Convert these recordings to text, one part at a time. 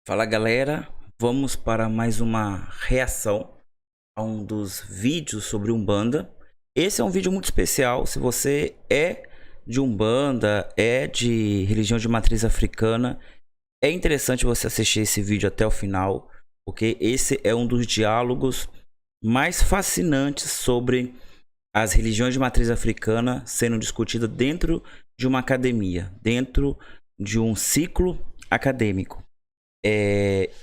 Fala galera, vamos para mais uma reação a um dos vídeos sobre Umbanda. Esse é um vídeo muito especial. Se você é de Umbanda, é de religião de matriz africana, é interessante você assistir esse vídeo até o final, porque esse é um dos diálogos mais fascinantes sobre as religiões de matriz africana sendo discutida dentro de uma academia, dentro de um ciclo acadêmico.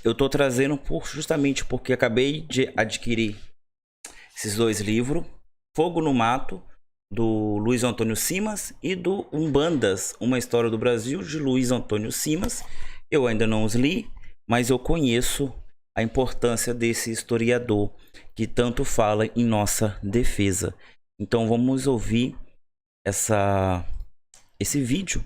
Eu estou trazendo justamente porque acabei de adquirir esses dois livros, Fogo no Mato, do Luiz Antônio Simas, e do Umbandas, Uma História do Brasil, de Luiz Antônio Simas. Eu ainda não os li, mas eu conheço a importância desse historiador que tanto fala em nossa defesa. Então vamos ouvir esse vídeo.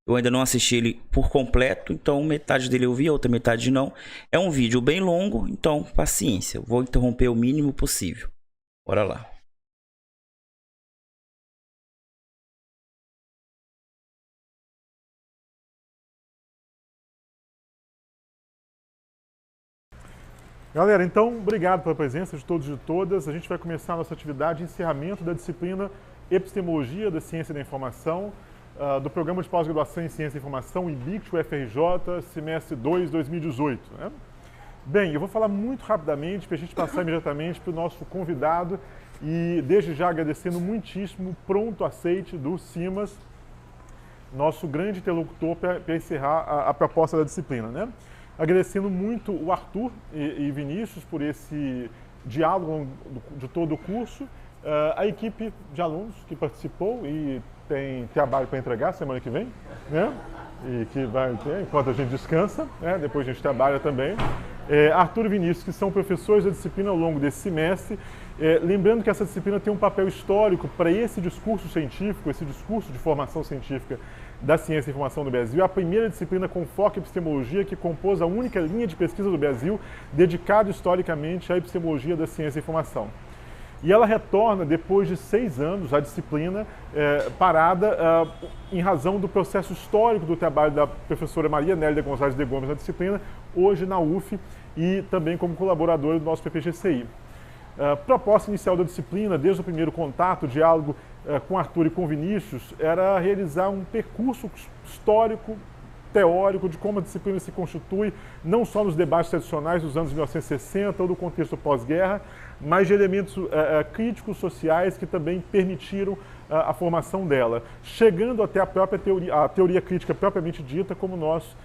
Eu ainda não assisti ele por completo, então metade dele eu vi, a outra metade não. É um vídeo bem longo, então paciência. Eu vou interromper o mínimo possível. Bora lá. Galera, então, obrigado pela presença de todos e de todas. A gente vai começar a nossa atividade de encerramento da disciplina Epistemologia da Ciência da Informação, do Programa de Pós-Graduação em Ciência da Informação, IBICT, UFRJ, semestre 2, 2018. Né? Bem, eu vou falar muito rapidamente para a gente passar imediatamente para o nosso convidado e desde já agradecendo muitíssimo o pronto aceite do Simas, nosso grande interlocutor para encerrar a proposta da disciplina, né? Agradecendo muito o Arthur e Vinícius por esse diálogo de todo o curso, a equipe de alunos que participou e tem trabalho para entregar semana que vem, né? E que vai ter enquanto a gente descansa, né? Depois a gente trabalha também. Arthur e Vinícius, que são professores da disciplina ao longo desse semestre, lembrando que essa disciplina tem um papel histórico para esse discurso científico, esse discurso de formação científica da ciência e informação do Brasil, a primeira disciplina com foco em epistemologia que compôs a única linha de pesquisa do Brasil dedicada historicamente à epistemologia da ciência e informação. E ela retorna depois de 6 anos, a disciplina parada em razão do processo histórico do trabalho da professora Maria Nélida Gonçalves de Gomes na disciplina, hoje na UF e também como colaboradora do nosso PPGCI. Proposta inicial da disciplina, desde o primeiro contato, o diálogo com Arthur e com Vinícius, era realizar um percurso histórico, teórico, de como a disciplina se constitui, não só nos debates tradicionais dos anos 1960 ou do contexto pós-guerra, mas de elementos críticos sociais que também permitiram a formação dela, chegando até a própria teoria crítica propriamente dita, como nós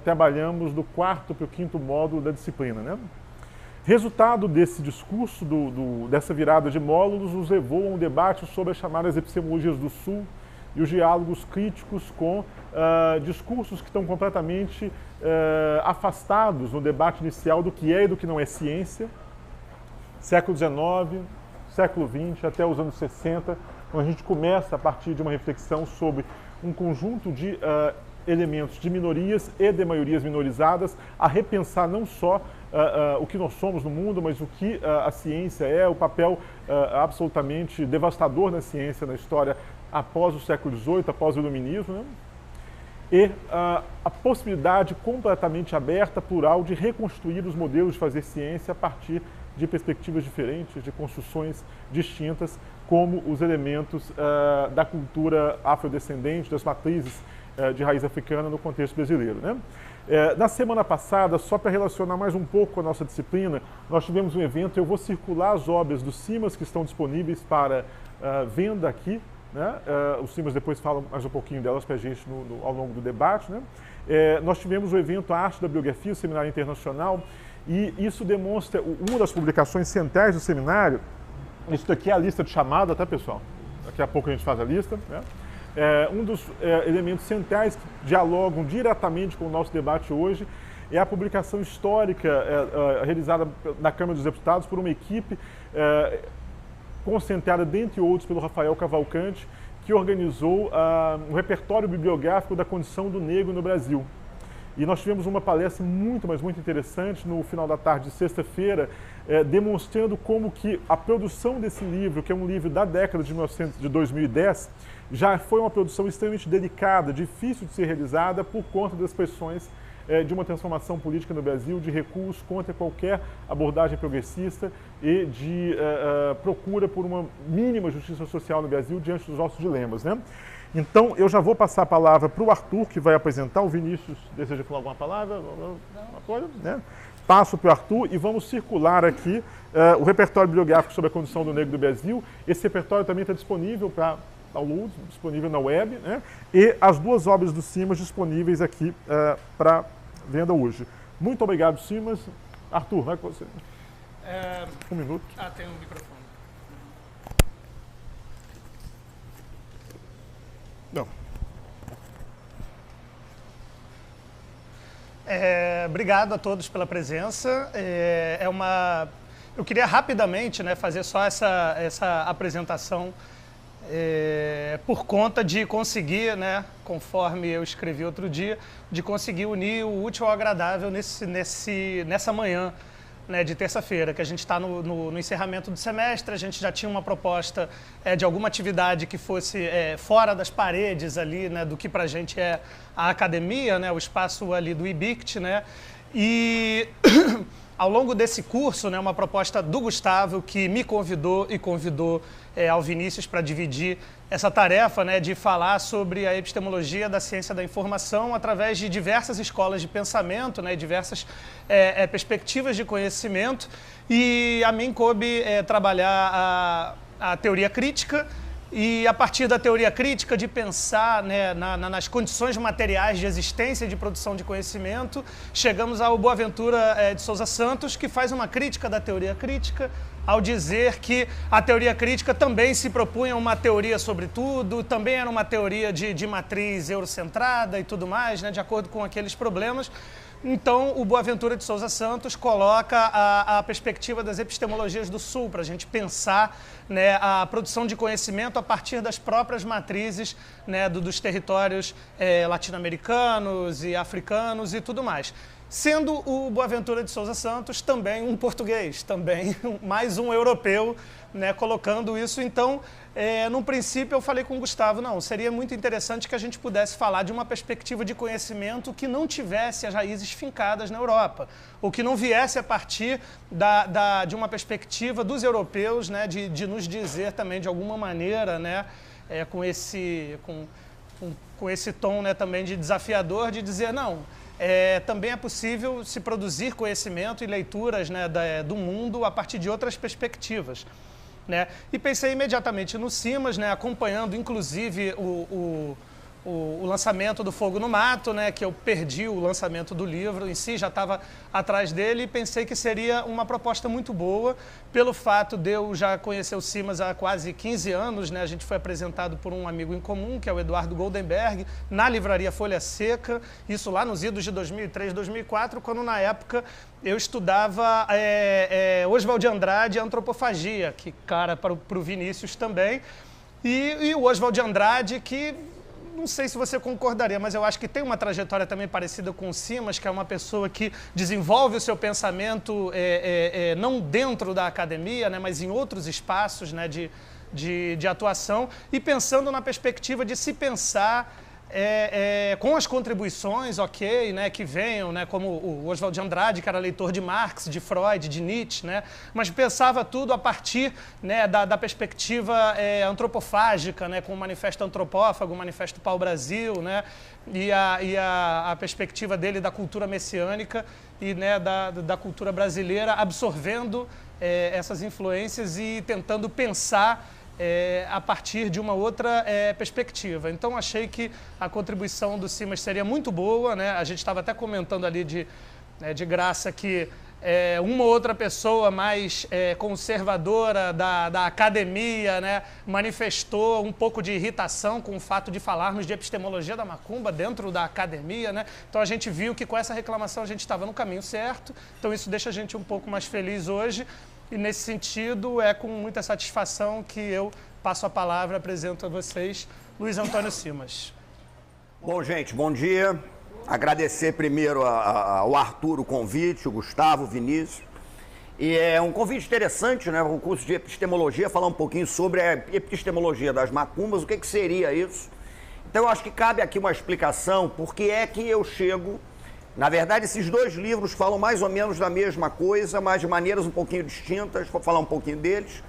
trabalhamos do 4º para o 5º módulo da disciplina, né? Resultado desse discurso, dessa virada de módulos, nos levou a um debate sobre as chamadas epistemologias do Sul e os diálogos críticos com discursos que estão completamente afastados no debate inicial do que é e do que não é ciência. Século XIX, século XX, até os anos 60, quando a gente começa, a partir de uma reflexão sobre um conjunto de elementos de minorias e de maiorias minorizadas, a repensar não só o que nós somos no mundo, mas o que a ciência é, o papel absolutamente devastador da ciência na história após o século XVIII, após o Iluminismo, né? E a possibilidade completamente aberta, plural, de reconstruir os modelos de fazer ciência a partir de perspectivas diferentes, de construções distintas, como os elementos da cultura afrodescendente, das matrizes de raiz africana no contexto brasileiro, né? Na semana passada, só para relacionar mais um pouco com a nossa disciplina, nós tivemos um evento, eu vou circular as obras do Simas que estão disponíveis para venda aqui, né? O Simas depois fala mais um pouquinho delas para a gente ao longo do debate, né? Nós tivemos o evento A Arte da Biografia, o Seminário Internacional, e isso demonstra uma das publicações centrais do seminário. Isso daqui é a lista de chamada, tá, pessoal? Daqui a pouco a gente faz a lista, né? Um dos elementos centrais que dialogam diretamente com o nosso debate hoje é a publicação histórica realizada na Câmara dos Deputados por uma equipe concentrada, dentre outros, pelo Rafael Cavalcante, que organizou um repertório bibliográfico da condição do negro no Brasil. E nós tivemos uma palestra muito, mas muito interessante no final da tarde de sexta-feira, demonstrando como que a produção desse livro, que é um livro da década de 2010, já foi uma produção extremamente delicada, difícil de ser realizada por conta das pressões de uma transformação política no Brasil, de recuos contra qualquer abordagem progressista e de procura por uma mínima justiça social no Brasil diante dos nossos dilemas, né? Então, eu já vou passar a palavra para o Arthur, que vai apresentar. O Vinícius deseja falar alguma palavra? Uma coisa, né? Passo para o Arthur e vamos circular aqui o repertório bibliográfico sobre a condição do negro do Brasil. Esse repertório também está disponível para download, disponível na web, né? E as duas obras do Simas disponíveis aqui para venda hoje. Muito obrigado, Simas. Arthur, vai com você. Um minuto. Tem um microfone. Não. Obrigado a todos pela presença. Eu queria rapidamente, né, fazer só essa apresentação por conta de conseguir, né, conforme eu escrevi outro dia, de conseguir unir o útil ao agradável nessa manhã, né, de terça-feira, que a gente está no encerramento do semestre. A gente já tinha uma proposta de alguma atividade que fosse fora das paredes ali, né, do que para a gente é a academia, né, o espaço ali do IBICT, né, e ao longo desse curso, né, uma proposta do Gustavo, que me convidou e convidou ao Vinícius para dividir essa tarefa, né, de falar sobre a epistemologia da ciência da informação através de diversas escolas de pensamento, né, diversas perspectivas de conhecimento. E a mim coube trabalhar a teoria crítica, e a partir da teoria crítica de pensar, né, nas condições materiais de existência e de produção de conhecimento, chegamos ao Boaventura de Souza Santos, que faz uma crítica da teoria crítica, ao dizer que a teoria crítica também se propunha uma teoria sobre tudo, também era uma teoria de matriz eurocentrada e tudo mais, né, de acordo com aqueles problemas. Então, o Boaventura de Souza Santos coloca a perspectiva das epistemologias do Sul, para a gente pensar, né, a produção de conhecimento a partir das próprias matrizes, né, dos territórios latino-americanos e africanos e tudo mais. Sendo o Boaventura de Souza Santos também um português, também mais um europeu, né, colocando isso. Então, no princípio eu falei com o Gustavo, não, seria muito interessante que a gente pudesse falar de uma perspectiva de conhecimento que não tivesse as raízes fincadas na Europa, ou que não viesse a partir de uma perspectiva dos europeus, né, de nos dizer também de alguma maneira, né, com esse tom, né, também de desafiador, de dizer, não, também é possível se produzir conhecimento e leituras, né, do mundo a partir de outras perspectivas, né? E pensei imediatamente no Simas, né, acompanhando inclusive o lançamento do Fogo no Mato, né, que eu perdi o lançamento do livro em si, já estava atrás dele, e pensei que seria uma proposta muito boa, pelo fato de eu já conhecer o Simas há quase 15 anos, né, a gente foi apresentado por um amigo em comum, que é o Eduardo Goldenberg, na livraria Folha Seca, isso lá nos idos de 2003, 2004, quando na época eu estudava Oswald de Andrade e Antropofagia, que cara para o Vinícius também, e o Oswald de Andrade, que não sei se você concordaria, mas eu acho que tem uma trajetória também parecida com o Simas, que é uma pessoa que desenvolve o seu pensamento não dentro da academia, né, mas em outros espaços, né, de atuação, e pensando na perspectiva de se pensar com as contribuições, né, que venham, né, como o Oswald de Andrade, que era leitor de Marx, de Freud, de Nietzsche, né, mas pensava tudo a partir, né, da perspectiva antropofágica, né, com o Manifesto Antropófago, o Manifesto Pau-Brasil, né, e a perspectiva dele da cultura messiânica e, né, da cultura brasileira, absorvendo essas influências e tentando pensar a partir de uma outra perspectiva. Então, achei que a contribuição do Simas seria muito boa, né? A gente estava até comentando ali de graça que uma outra pessoa mais conservadora da academia, né, manifestou um pouco de irritação com o fato de falarmos de epistemologia da macumba dentro da academia, né? Então, a gente viu que com essa reclamação a gente estava no caminho certo. Então, isso deixa a gente um pouco mais feliz hoje. E, nesse sentido, é com muita satisfação que eu passo a palavra e apresento a vocês Luiz Antônio Simas. Bom, gente, bom dia. Agradecer primeiro ao Arthur o convite, o Gustavo, o Vinícius. E é um convite interessante, né? Um curso de epistemologia, falar um pouquinho sobre a epistemologia das macumbas, o que seria isso. Então, eu acho que cabe aqui uma explicação, por que é que eu chego Na verdade, esses dois livros falam mais ou menos da mesma coisa, mas de maneiras um pouquinho distintas. Vou falar um pouquinho deles.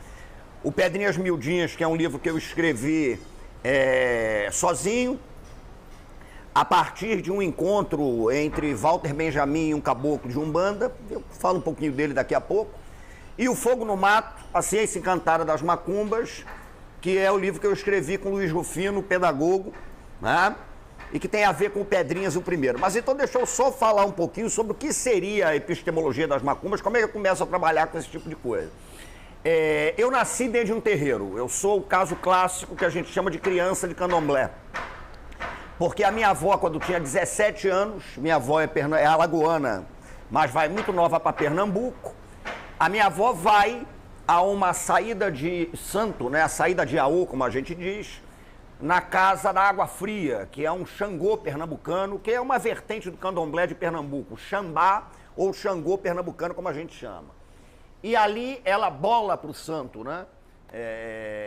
O Pedrinhas Miudinhas, que é um livro que eu escrevi sozinho, a partir de um encontro entre Walter Benjamin e um caboclo de Umbanda. Eu falo um pouquinho dele daqui a pouco. E O Fogo no Mato, a Ciência Encantada das Macumbas, que é o livro que eu escrevi com Luiz Rufino, pedagogo, né? E que tem a ver com o Pedrinhas, o primeiro. Mas então deixa eu só falar um pouquinho sobre o que seria a epistemologia das macumbas, como é que eu começo a trabalhar com esse tipo de coisa. Eu nasci dentro de um terreiro, eu sou o caso clássico que a gente chama de criança de candomblé. Porque a minha avó, quando tinha 17 anos, minha avó é alagoana, mas vai muito nova para Pernambuco, a minha avó vai a uma saída de santo, né, a saída de Aô, como a gente diz, na Casa da Água Fria, que é um Xangô pernambucano, que é uma vertente do candomblé de Pernambuco, Xambá ou Xangô pernambucano, como a gente chama. E ali ela bola para o santo, né?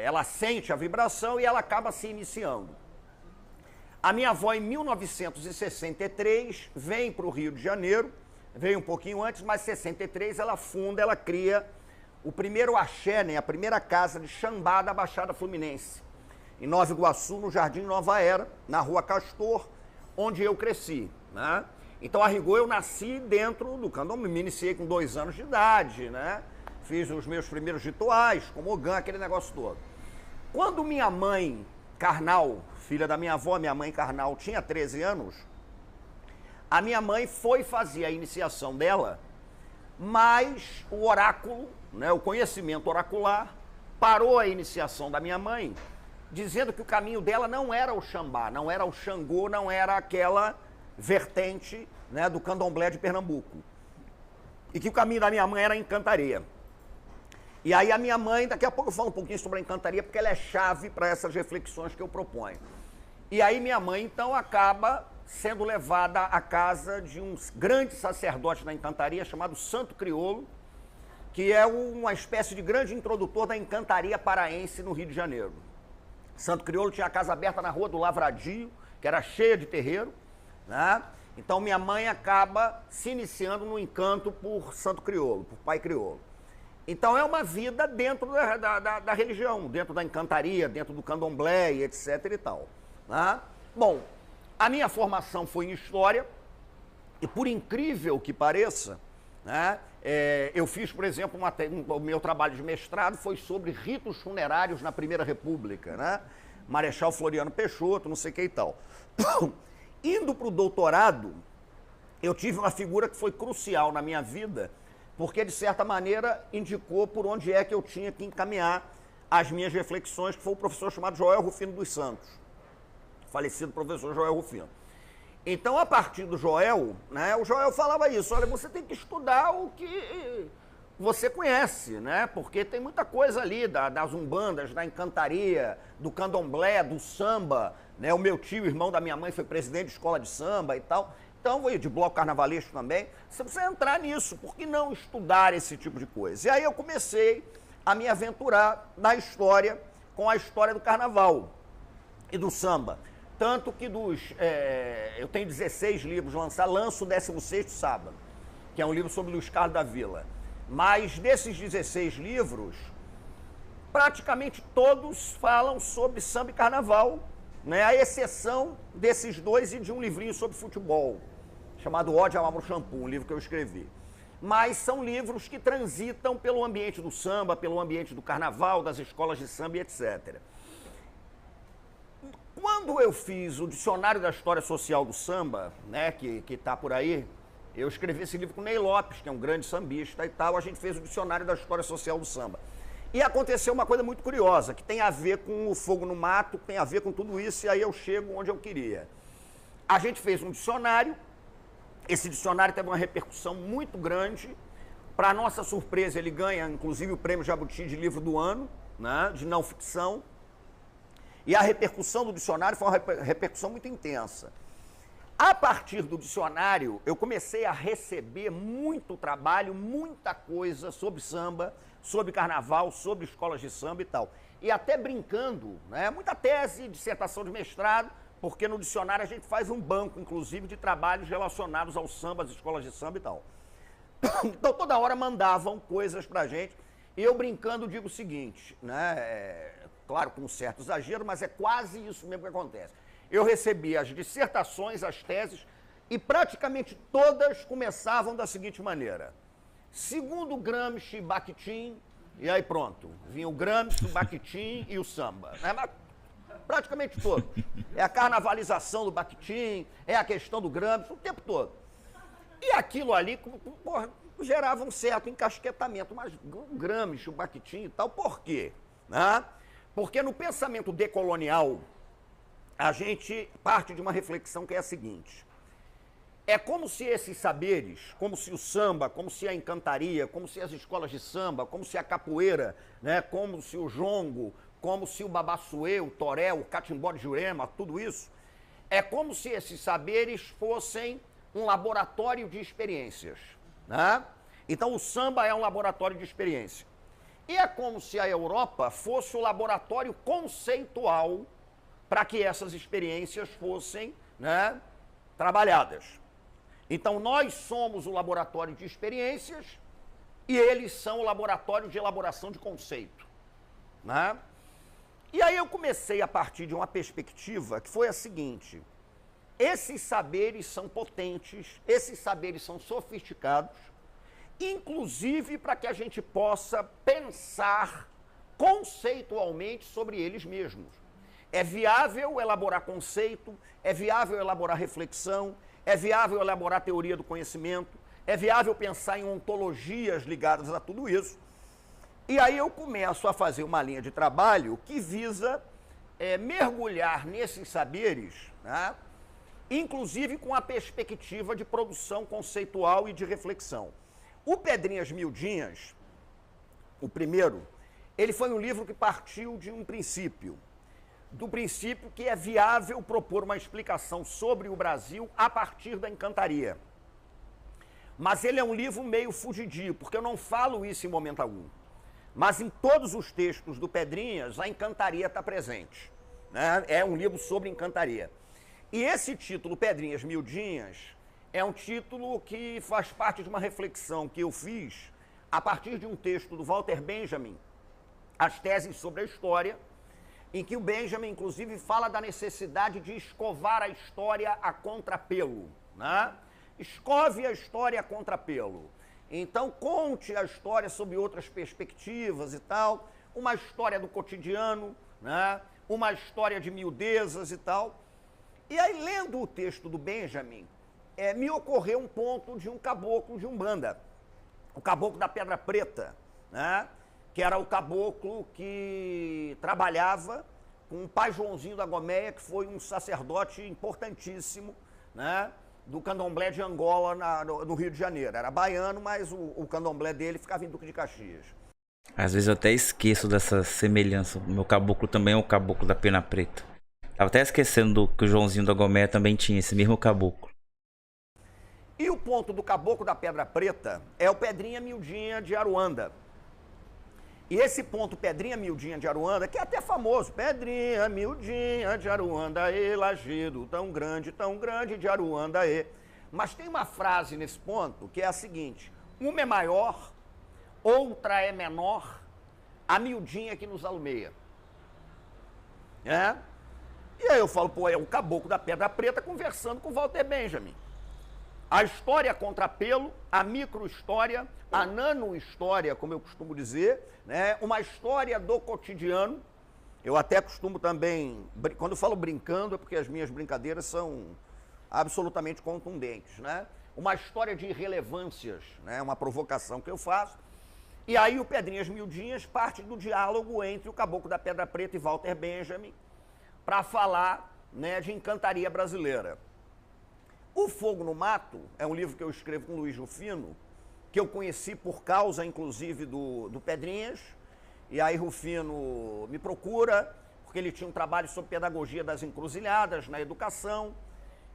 Ela sente a vibração e ela acaba se iniciando. A minha avó, em 1963, vem para o Rio de Janeiro, veio um pouquinho antes, mas em 63 ela funda, ela cria o primeiro axé, né? A primeira casa de Xambá da Baixada Fluminense, em Nova Iguaçu, no Jardim Nova Era, na Rua Castor, onde eu cresci, né? Então, a rigor, eu nasci dentro do candomblé, me iniciei com 2 anos de idade, né? Fiz os meus primeiros rituais, como Ogã, aquele negócio todo. Quando minha mãe carnal, filha da minha avó, minha mãe carnal, tinha 13 anos, a minha mãe foi fazer a iniciação dela, mas o oráculo, né, o conhecimento oracular, parou a iniciação da minha mãe, dizendo que o caminho dela não era o Xambá, não era o Xangô, não era aquela vertente, né, do candomblé de Pernambuco. E que o caminho da minha mãe era a encantaria. E aí a minha mãe, daqui a pouco eu falo um pouquinho sobre a encantaria, porque ela é chave para essas reflexões que eu proponho. E aí minha mãe, então, acaba sendo levada à casa de um grande sacerdote da encantaria, chamado Santo Crioulo, que é uma espécie de grande introdutor da encantaria paraense no Rio de Janeiro. Santo Crioulo tinha a casa aberta na Rua do Lavradio, que era cheia de terreiro, né? Então minha mãe acaba se iniciando no encanto por Santo Crioulo, por Pai Crioulo. Então é uma vida dentro da religião, dentro da encantaria, dentro do candomblé e etc e tal, né? Bom, a minha formação foi em História, e por incrível que pareça, né, eu fiz, por exemplo, o meu trabalho de mestrado foi sobre ritos funerários na Primeira República, né? Marechal Floriano Peixoto, não sei o que e tal. Indo para o doutorado, eu tive uma figura que foi crucial na minha vida, porque, de certa maneira, indicou por onde é que eu tinha que encaminhar as minhas reflexões, que foi o professor chamado Joel Rufino dos Santos, falecido professor Joel Rufino. Então, a partir do Joel, né, o Joel falava isso, olha, você tem que estudar o que você conhece, né, porque tem muita coisa ali das umbandas, da encantaria, do candomblé, do samba, né, o meu tio, irmão da minha mãe, foi presidente de escola de samba e tal, então, de bloco carnavalesco também, você precisa entrar nisso, por que não estudar esse tipo de coisa? E aí eu comecei a me aventurar na história, com a história do carnaval e do samba. Tanto que eu tenho 16 livros lançados, lanço o 16º sábado, que é um livro sobre Luiz Carlos da Vila. Mas desses 16 livros, praticamente todos falam sobre samba e carnaval, né? A exceção desses dois e de um livrinho sobre futebol, chamado Ode ao Amor Shampoo, um livro que eu escrevi. Mas são livros que transitam pelo ambiente do samba, pelo ambiente do carnaval, das escolas de samba e etc. Quando eu fiz o Dicionário da História Social do Samba, né, que está por aí, eu escrevi esse livro com o Ney Lopes, que é um grande sambista e tal, a gente fez o Dicionário da História Social do Samba. E aconteceu uma coisa muito curiosa, que tem a ver com o Fogo no Mato, tem a ver com tudo isso, e aí eu chego onde eu queria. A gente fez um dicionário, esse dicionário teve uma repercussão muito grande, para nossa surpresa ele ganha, inclusive, o Prêmio Jabuti de Livro do Ano, né, de não ficção. E a repercussão do dicionário foi uma repercussão muito intensa. A partir do dicionário, eu comecei a receber muito trabalho, muita coisa sobre samba, sobre carnaval, sobre escolas de samba e tal. E até brincando, né? Muita tese, dissertação de mestrado, porque no dicionário a gente faz um banco, inclusive, de trabalhos relacionados ao samba, às escolas de samba e tal. Então, toda hora mandavam coisas pra gente. E eu, brincando, digo o seguinte, né? Claro, com um certo exagero, mas é quase isso mesmo que acontece. Eu recebi as dissertações, as teses, e praticamente todas começavam da seguinte maneira. Segundo Gramsci, Bakhtin, e aí pronto. Vinha o Gramsci, o Bakhtin e o samba. Né? Mas praticamente todos. É a carnavalização do Bakhtin, é a questão do Gramsci, o tempo todo. E aquilo ali, porra, gerava um certo encasquetamento. Mas o Gramsci, o Bakhtin e tal, por quê? Né? Porque no pensamento decolonial, a gente parte de uma reflexão que é a seguinte. É como se esses saberes, como se o samba, como se a encantaria, como se as escolas de samba, como se a capoeira, né, como se o jongo, como se o babassuê, o toré, o catimbó de Jurema, tudo isso, é como se esses saberes fossem um laboratório de experiências. Né? Então o samba é um laboratório de experiência. E é como se a Europa fosse o laboratório conceitual para que essas experiências fossem, né, trabalhadas. Então, nós somos o laboratório de experiências e eles são o laboratório de elaboração de conceito. Né? E aí eu comecei a partir de uma perspectiva que foi a seguinte. Esses saberes são potentes, esses saberes são sofisticados, inclusive para que a gente possa pensar conceitualmente sobre eles mesmos. É viável elaborar conceito, é viável elaborar reflexão, é viável elaborar teoria do conhecimento, é viável pensar em ontologias ligadas a tudo isso. E aí eu começo a fazer uma linha de trabalho que visa mergulhar nesses saberes, né, inclusive com a perspectiva de produção conceitual e de reflexão. O Pedrinhas Miudinhas, o primeiro, ele foi um livro que partiu de um princípio. Do princípio que é viável propor uma explicação sobre o Brasil a partir da encantaria. Mas ele é um livro meio fugidio, porque eu não falo isso em momento algum. Mas em todos os textos do Pedrinhas, a encantaria está presente. Né? É um livro sobre encantaria. E esse título, Pedrinhas Miudinhas, é um título que faz parte de uma reflexão que eu fiz a partir de um texto do Walter Benjamin, As Teses sobre a História, em que o Benjamin, inclusive, fala da necessidade de escovar a história a contrapelo. Né? Escove a história a contrapelo. Então, conte a história sob outras perspectivas e tal, uma história do cotidiano, né? Uma história de miudezas e tal. E aí, lendo o texto do Benjamin, me ocorreu um ponto de um caboclo de Umbanda, o caboclo da Pedra Preta, né? Que era o caboclo que trabalhava com o pai Joãozinho da Gomeia, que foi um sacerdote importantíssimo, né, do candomblé de Angola, no Rio de Janeiro. Era baiano, mas o candomblé dele ficava em Duque de Caxias. Às vezes eu até esqueço dessa semelhança. O meu caboclo também é o caboclo da Pena Preta. Tava até esquecendo que o Joãozinho da Gomeia também tinha esse mesmo caboclo. E o ponto do caboclo da Pedra Preta é o Pedrinha Miudinha de Aruanda. E esse ponto, Pedrinha Miudinha de Aruanda, que é até famoso, Pedrinha Miudinha de Aruanda, lajedo tão grande de Aruanda, Mas tem uma frase nesse ponto que é a seguinte, uma é maior, outra é menor, a miudinha que nos alumeia. E aí eu falo, pô, é o caboclo da Pedra Preta conversando com Walter Benjamin. A história contrapelo, a microhistória, a nanohistória, como eu costumo dizer, né? Uma história do cotidiano. Eu até costumo também, quando eu falo brincando, é porque as minhas brincadeiras são absolutamente contundentes, né? Uma história de irrelevâncias, né? Uma provocação que eu faço. E aí o Pedrinhas Miudinhas parte do diálogo entre o caboclo da Pedra Preta e Walter Benjamin para falar, né, de encantaria brasileira. O Fogo no Mato é um livro que eu escrevo com Luiz Rufino, que eu conheci por causa, inclusive, do Pedrinhas. E aí Rufino me procura, porque ele tinha um trabalho sobre pedagogia das encruzilhadas na educação,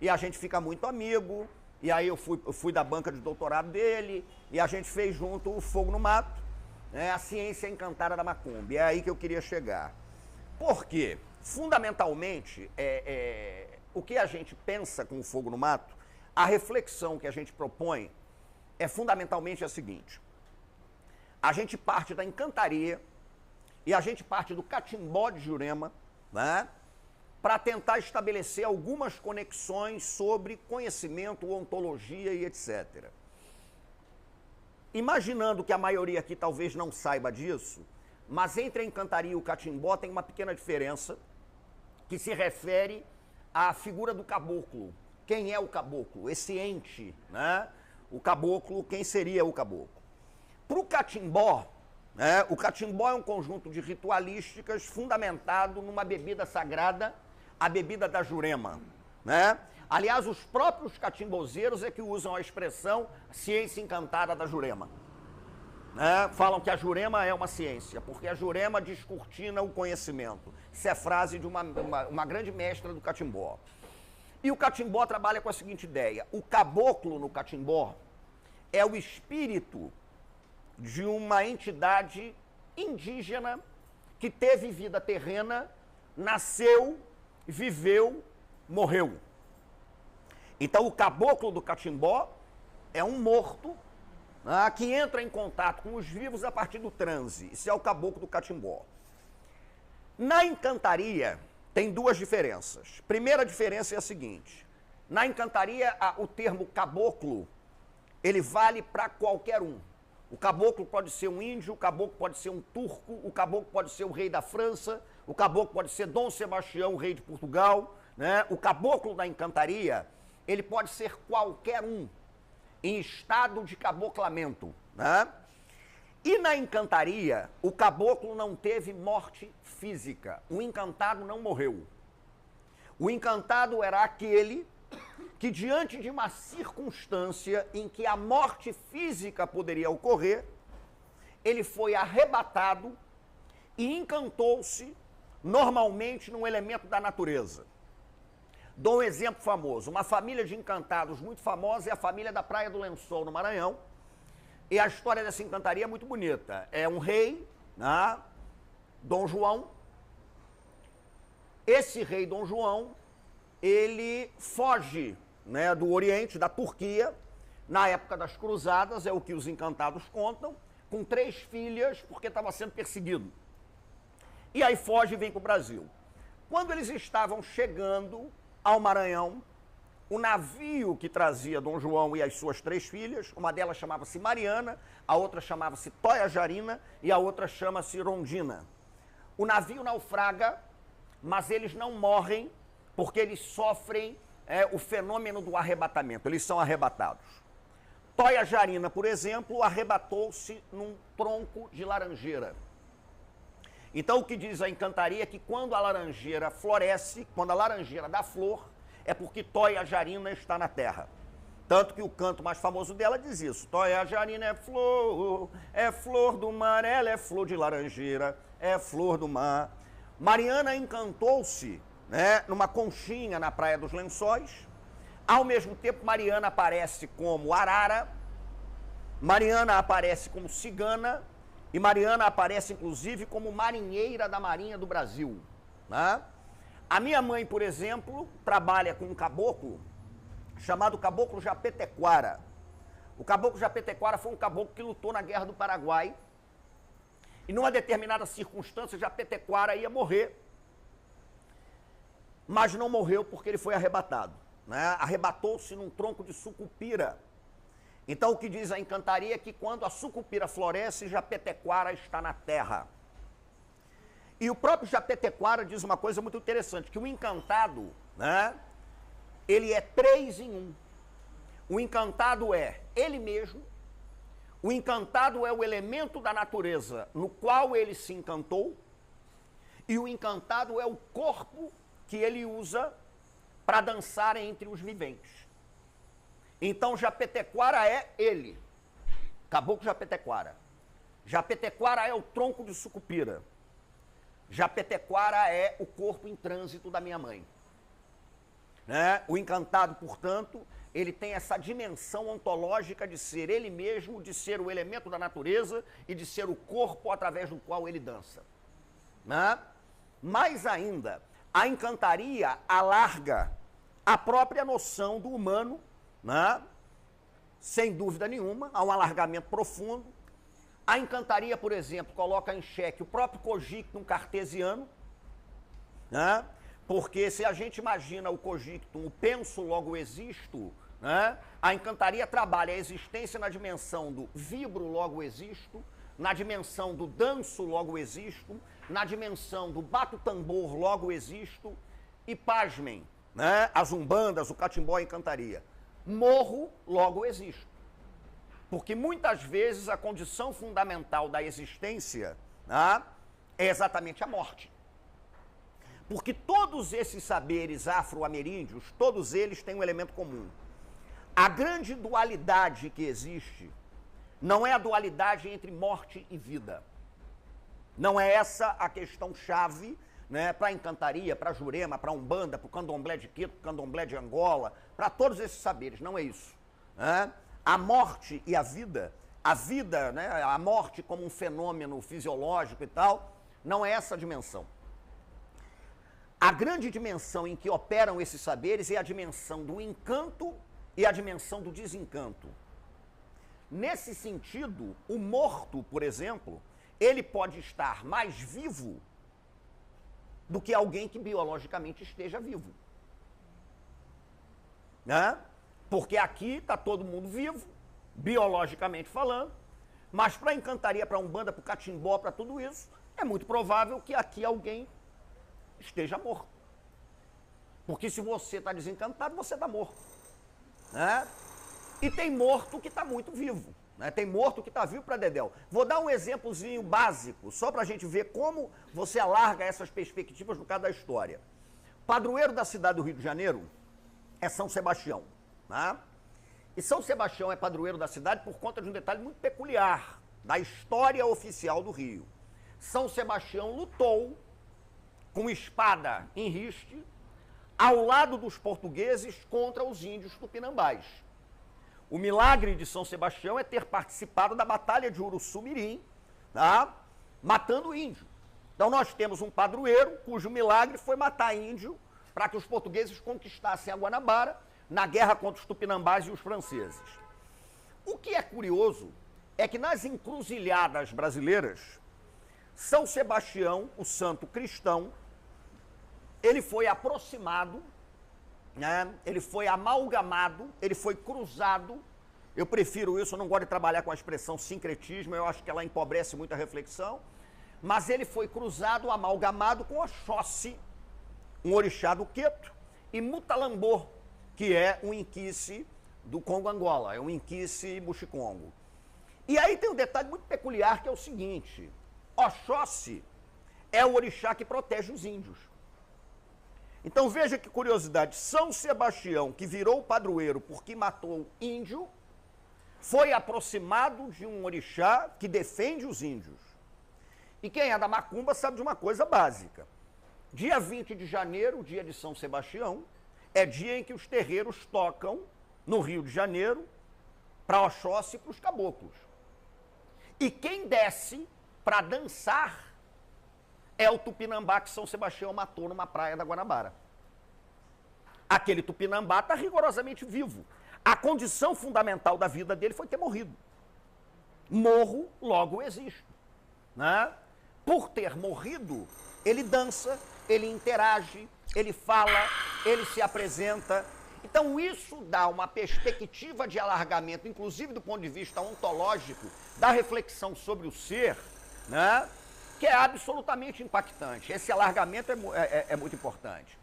e a gente fica muito amigo. E aí eu fui da banca de doutorado dele, e a gente fez junto o Fogo no Mato, né, a ciência encantada da macumba. E é aí que eu queria chegar. Por quê? Fundamentalmente, o que a gente pensa com o fogo no mato, a reflexão que a gente propõe é fundamentalmente a seguinte. A gente parte da encantaria e a gente parte do catimbó de Jurema, né, para tentar estabelecer algumas conexões sobre conhecimento, ontologia e etc. Imaginando que a maioria aqui talvez não saiba disso, mas entre a encantaria e o catimbó tem uma pequena diferença que se refere à figura do caboclo. Quem é o caboclo? Esse ente, né? O caboclo, quem seria o caboclo? Para o catimbó, né, o catimbó é um conjunto de ritualísticas fundamentado numa bebida sagrada, a bebida da Jurema, né? Aliás, os próprios catimbozeiros é que usam a expressão ciência encantada da Jurema. Né? Falam que a Jurema é uma ciência, porque a Jurema descortina o conhecimento. Isso é frase de uma grande mestra do catimbó. E o catimbó trabalha com a seguinte ideia. O caboclo no catimbó é o espírito de uma entidade indígena que teve vida terrena, nasceu, viveu, morreu. Então o caboclo do catimbó é um morto, né, que entra em contato com os vivos a partir do transe. Isso é o caboclo do catimbó. Na encantaria tem duas diferenças. Primeira diferença é a seguinte. Na encantaria o termo caboclo ele vale para qualquer um. O caboclo pode ser um índio, o caboclo pode ser um turco, o caboclo pode ser o rei da França, o caboclo pode ser Dom Sebastião, rei de Portugal, né? O caboclo da encantaria, ele pode ser qualquer um, em estado de caboclamento, né? E na encantaria, o caboclo não teve morte física, o encantado não morreu. O encantado era aquele que, diante de uma circunstância em que a morte física poderia ocorrer, ele foi arrebatado e encantou-se normalmente num elemento da natureza. Dou um exemplo famoso. Uma família de encantados muito famosa é a família da Praia do Lençol, no Maranhão. E a história dessa encantaria é muito bonita. É um rei, né, Dom João. Esse rei Dom João, ele foge, né, do Oriente, da Turquia, na época das cruzadas, é o que os encantados contam, com 3 filhas, porque estava sendo perseguido. E aí foge e vem para o Brasil. Quando eles estavam chegando ao Maranhão, o navio que trazia Dom João e as suas 3 filhas, uma delas chamava-se Mariana, a outra chamava-se Toia Jarina e a outra chama-se Rondina. O navio naufraga, mas eles não morrem, porque eles sofrem o fenômeno do arrebatamento, eles são arrebatados. Toia Jarina, por exemplo, arrebatou-se num tronco de laranjeira. Então o que diz a encantaria é que quando a laranjeira floresce, quando a laranjeira dá flor, é porque Toia Jarina está na terra. Tanto que o canto mais famoso dela diz isso. Toia Jarina é flor do mar, ela é flor de laranjeira, é flor do mar. Mariana encantou-se, né, numa conchinha na Praia dos Lençóis. Ao mesmo tempo, Mariana aparece como arara, Mariana aparece como cigana e Mariana aparece, inclusive, como marinheira da Marinha do Brasil, né? A minha mãe, por exemplo, trabalha com um caboclo chamado Caboclo Japetequara. O Caboclo Japetequara foi um caboclo que lutou na Guerra do Paraguai e, numa determinada circunstância, Japetequara ia morrer, mas não morreu porque ele foi arrebatado, né? Arrebatou-se num tronco de sucupira. Então o que diz a encantaria é que quando a sucupira floresce, Japetequara está na terra. E o próprio Japetequara diz uma coisa muito interessante, que o encantado, né, ele é 3 em 1. O encantado é ele mesmo, o encantado é o elemento da natureza no qual ele se encantou, e o encantado é o corpo que ele usa para dançar entre os viventes. Então Japetequara é ele, Caboclo Japetequara. Japetequara é o tronco de sucupira. Japetequara é o corpo em trânsito da minha mãe. Né? O encantado, portanto, ele tem essa dimensão ontológica de ser ele mesmo, de ser o elemento da natureza e de ser o corpo através do qual ele dança. Né? Mais ainda, a encantaria alarga a própria noção do humano, né? Sem dúvida nenhuma, há um alargamento profundo. A encantaria, por exemplo, coloca em xeque o próprio cogictum cartesiano, né? Porque se a gente imagina o cogictum, o penso logo existo, né? A encantaria trabalha a existência na dimensão do vibro logo existo, na dimensão do danço logo existo, na dimensão do bato tambor logo existo, e pasmem, né? As umbandas, o catimbó e a encantaria. Morro logo existo. Porque muitas vezes a condição fundamental da existência, né, é exatamente a morte. Porque todos esses saberes afro-ameríndios, todos eles têm um elemento comum. A grande dualidade que existe não é a dualidade entre morte e vida. Não é essa a questão chave, né, para a encantaria, para a Jurema, para a Umbanda, para o candomblé de Quito, para o candomblé de Angola, para todos esses saberes, não é isso. Né? A morte e a vida, né, a morte como um fenômeno fisiológico e tal, não é essa a dimensão. A grande dimensão em que operam esses saberes é a dimensão do encanto e a dimensão do desencanto. Nesse sentido, o morto, por exemplo, ele pode estar mais vivo do que alguém que biologicamente esteja vivo. Né? Porque aqui está todo mundo vivo, biologicamente falando, mas para a encantaria, para a Umbanda, para o catimbó, para tudo isso, é muito provável que aqui alguém esteja morto. Porque se você está desencantado, você está morto. Né? E tem morto que está muito vivo. Né? Tem morto que está vivo para dedéu. Vou dar um exemplozinho básico, só para a gente ver como você alarga essas perspectivas no caso da história. Padroeiro da cidade do Rio de Janeiro é São Sebastião. Né? E São Sebastião é padroeiro da cidade por conta de um detalhe muito peculiar da história oficial do Rio. São Sebastião lutou com espada em riste ao lado dos portugueses contra os índios tupinambás. O milagre de São Sebastião é ter participado da Batalha de Uruçu-Mirim, tá? Matando índio. Então nós temos um padroeiro cujo milagre foi matar índio para que os portugueses conquistassem a Guanabara na guerra contra os tupinambás e os franceses. O que é curioso é que nas encruzilhadas brasileiras, São Sebastião, o santo cristão, ele foi aproximado, né? Ele foi amalgamado, ele foi cruzado. Eu prefiro isso, eu não gosto de trabalhar com a expressão sincretismo, eu acho que ela empobrece muito a reflexão. Mas ele foi cruzado, amalgamado com Oxóssi, um orixá do Queto, e Mutalambô, que é um inquice do Congo-Angola, é um inquice Muxicongo. E aí tem um detalhe muito peculiar que é o seguinte: Oxóssi é o orixá que protege os índios. Então veja que curiosidade, São Sebastião, que virou padroeiro porque matou índio, foi aproximado de um orixá que defende os índios. E quem é da macumba sabe de uma coisa básica. Dia 20 de janeiro, dia de São Sebastião, é dia em que os terreiros tocam no Rio de Janeiro para Oxóssi e para os caboclos. E quem desce para dançar é o tupinambá que São Sebastião matou numa praia da Guanabara. Aquele tupinambá está rigorosamente vivo. A condição fundamental da vida dele foi ter morrido. Morro, logo existo. Né? Por ter morrido, ele dança, ele interage, ele fala, ele se apresenta. Então isso dá uma perspectiva de alargamento, inclusive do ponto de vista ontológico, da reflexão sobre o ser, né? Que é absolutamente impactante. Esse alargamento é muito importante.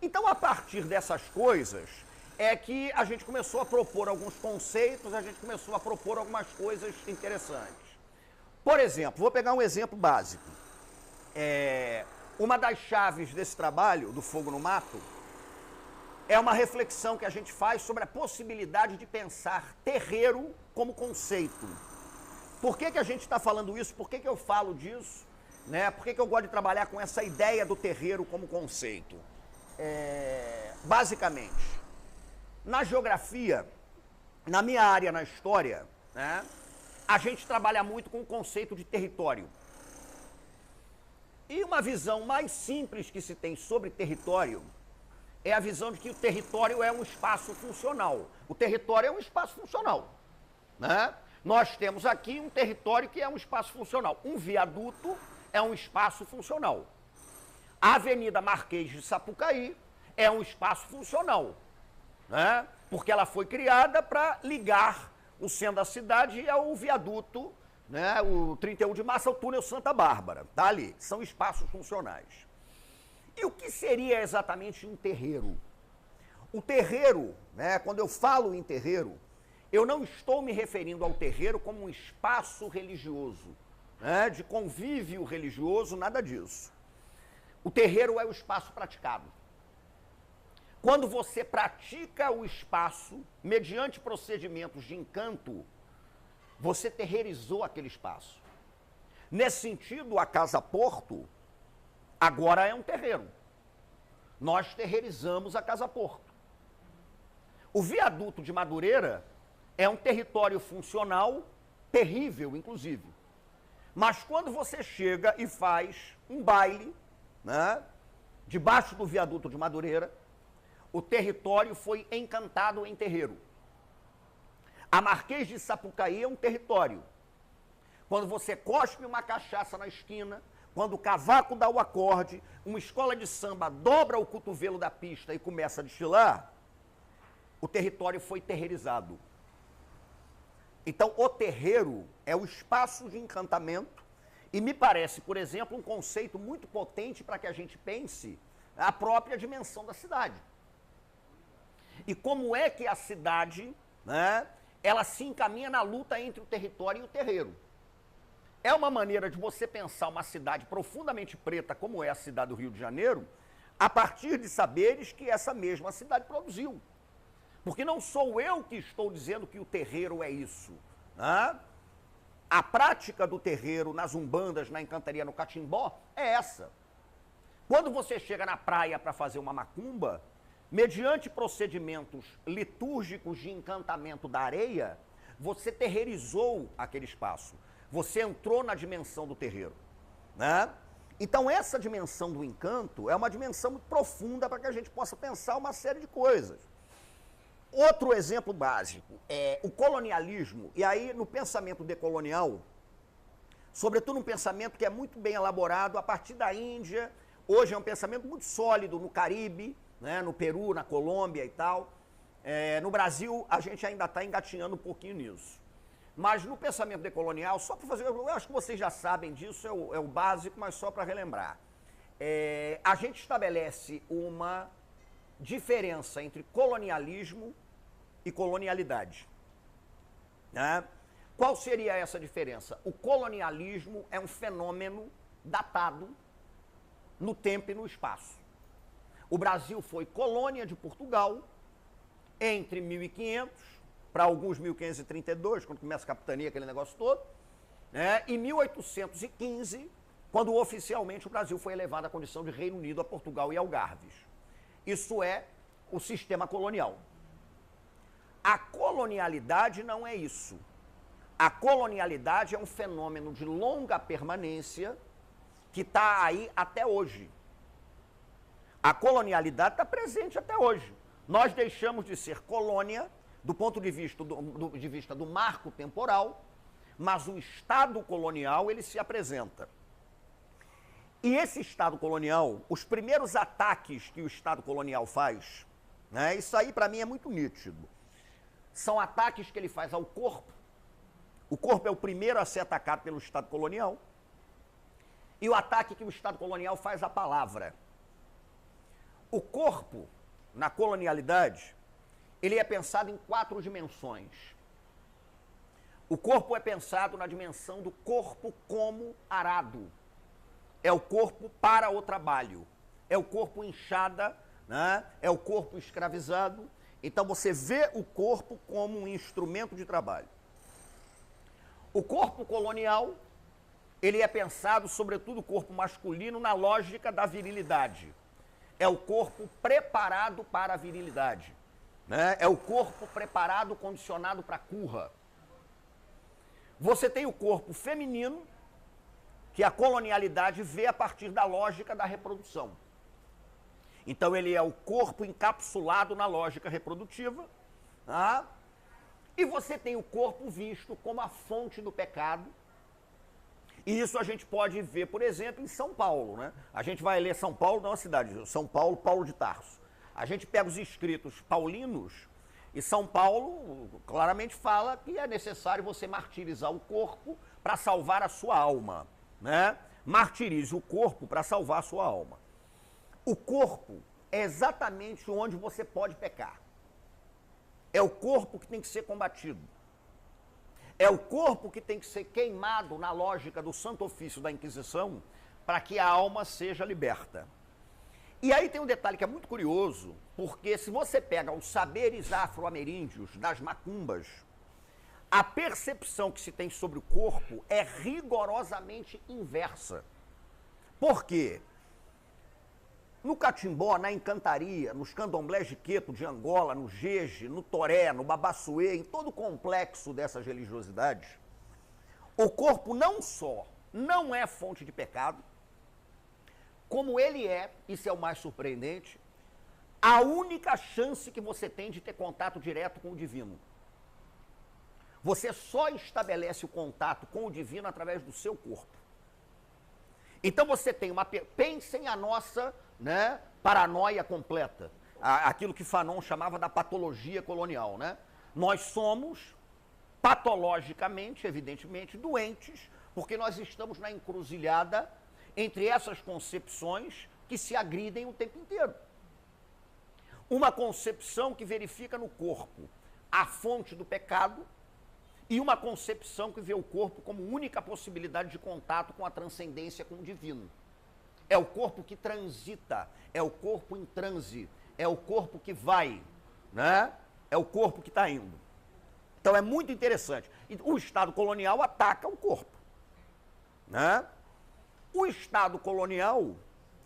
Então, a partir dessas coisas, é que a gente começou a propor alguns conceitos, a gente começou a propor algumas coisas interessantes. Por exemplo, vou pegar um exemplo básico. Uma das chaves desse trabalho, do Fogo no Mato, é uma reflexão que a gente faz sobre a possibilidade de pensar terreiro como conceito. Por que a gente está falando isso? Por que eu falo disso? Né? Por que eu gosto de trabalhar com essa ideia do terreiro como conceito? Basicamente, na geografia, na minha área, na história, né, a gente trabalha muito com o conceito de território. E uma visão mais simples que se tem sobre território é a visão de que o território é um espaço funcional. O território é um espaço funcional, né? Nós temos aqui um território que é um espaço funcional. Um viaduto é um espaço funcional. A Avenida Marquês de Sapucaí é um espaço funcional, né? Porque ela foi criada para ligar o centro da cidade ao viaduto, né? O 31 de março ao túnel Santa Bárbara. Tá ali. São espaços funcionais. E o que seria exatamente um terreiro? O terreiro, né? Quando eu falo em terreiro, eu não estou me referindo ao terreiro como um espaço religioso, né? De convívio religioso, nada disso. O terreiro é o espaço praticado. Quando você pratica o espaço, mediante procedimentos de encanto, você terreirizou aquele espaço. Nesse sentido, a Casa Porto agora é um terreiro. Nós terreirizamos a Casa Porto. O viaduto de Madureira é um território funcional, terrível, inclusive. Mas quando você chega e faz um baile, né, debaixo do viaduto de Madureira, o território foi encantado em terreiro. A Marquês de Sapucaí é um território. Quando você cospe uma cachaça na esquina, quando o cavaco dá o acorde, uma escola de samba dobra o cotovelo da pista e começa a desfilar, o território foi terreirizado. Então, o terreiro é o espaço de encantamento e me parece, por exemplo, um conceito muito potente para que a gente pense a própria dimensão da cidade. E como é que a cidade, né, ela se encaminha na luta entre o território e o terreiro. É uma maneira de você pensar uma cidade profundamente preta, como é a cidade do Rio de Janeiro, a partir de saberes que essa mesma cidade produziu. Porque não sou eu que estou dizendo que o terreiro é isso, né? A prática do terreiro nas umbandas, na encantaria, no catimbó, é essa. Quando você chega na praia para fazer uma macumba, mediante procedimentos litúrgicos de encantamento da areia, você terreirizou aquele espaço. Você entrou na dimensão do terreiro, né? Então essa dimensão do encanto é uma dimensão muito profunda para que a gente possa pensar uma série de coisas. Outro exemplo básico é o colonialismo, e aí no pensamento decolonial, sobretudo um pensamento que é muito bem elaborado a partir da Índia, hoje é um pensamento muito sólido no Caribe, né, no Peru, na Colômbia e tal. No Brasil, a gente ainda está engatinhando um pouquinho nisso. Mas no pensamento decolonial, só para fazer, eu acho que vocês já sabem disso, é o básico, mas só para relembrar. A gente estabelece uma diferença entre colonialismo e colonialidade, né? Qual seria essa diferença? O colonialismo é um fenômeno datado no tempo e no espaço. O Brasil foi colônia de Portugal entre 1500, para alguns 1532, quando começa a capitania, aquele negócio todo, né? E 1815, quando oficialmente o Brasil foi elevado à condição de Reino Unido, a Portugal e Algarves. Isso é o sistema colonial. A colonialidade não é isso. A colonialidade é um fenômeno de longa permanência que está aí até hoje. A colonialidade está presente até hoje. Nós deixamos de ser colônia do ponto de vista do marco temporal, mas o Estado colonial ele se apresenta. E esse Estado colonial, os primeiros ataques que o Estado colonial faz, né, isso aí para mim é muito nítido. São ataques que ele faz ao corpo. O corpo é o primeiro a ser atacado pelo Estado colonial. E o ataque que o Estado colonial faz à palavra. O corpo, na colonialidade, ele é pensado em 4 dimensões. O corpo é pensado na dimensão do corpo como arado. É o corpo para o trabalho. É o corpo inchada, né? É o corpo escravizado. Então você vê o corpo como um instrumento de trabalho. O corpo colonial, ele é pensado, sobretudo o corpo masculino, na lógica da virilidade. É o corpo preparado para a virilidade, né? É o corpo preparado, condicionado para a curra. Você tem o corpo feminino, que a colonialidade vê a partir da lógica da reprodução. Então ele é o corpo encapsulado na lógica reprodutiva, tá? E você tem o corpo visto como a fonte do pecado. E isso a gente pode ver, por exemplo, em São Paulo, né? A gente vai ler São Paulo, não é uma cidade, São Paulo, Paulo de Tarso. A gente pega os escritos paulinos e São Paulo claramente fala que é necessário você martirizar o corpo para salvar a sua alma, né? Martirize o corpo para salvar a sua alma. O corpo é exatamente onde você pode pecar. É o corpo que tem que ser combatido. É o corpo que tem que ser queimado na lógica do Santo Ofício da Inquisição para que a alma seja liberta. E aí tem um detalhe que é muito curioso, porque se você pega os saberes afro-ameríndios das macumbas, a percepção que se tem sobre o corpo é rigorosamente inversa. Por quê? No catimbó, na encantaria, nos candomblés de Queto, de Angola, no jeje, no toré, no babassuê, em todo o complexo dessas religiosidades, o corpo não só não é fonte de pecado, como ele é, isso é o mais surpreendente, a única chance que você tem de ter contato direto com o divino. Você só estabelece o contato com o divino através do seu corpo. Então você tem uma... Pensem a nossa, né, paranoia completa. Aquilo que Fanon chamava da patologia colonial, né? Nós somos patologicamente, evidentemente, doentes, porque nós estamos na encruzilhada entre essas concepções que se agridem o tempo inteiro. Uma concepção que verifica no corpo a fonte do pecado e uma concepção que vê o corpo como única possibilidade de contato com a transcendência, com o divino. É o corpo que transita, é o corpo em transe, é o corpo que vai, né? É o corpo que está indo. Então é muito interessante. O Estado colonial ataca o corpo, né? O Estado colonial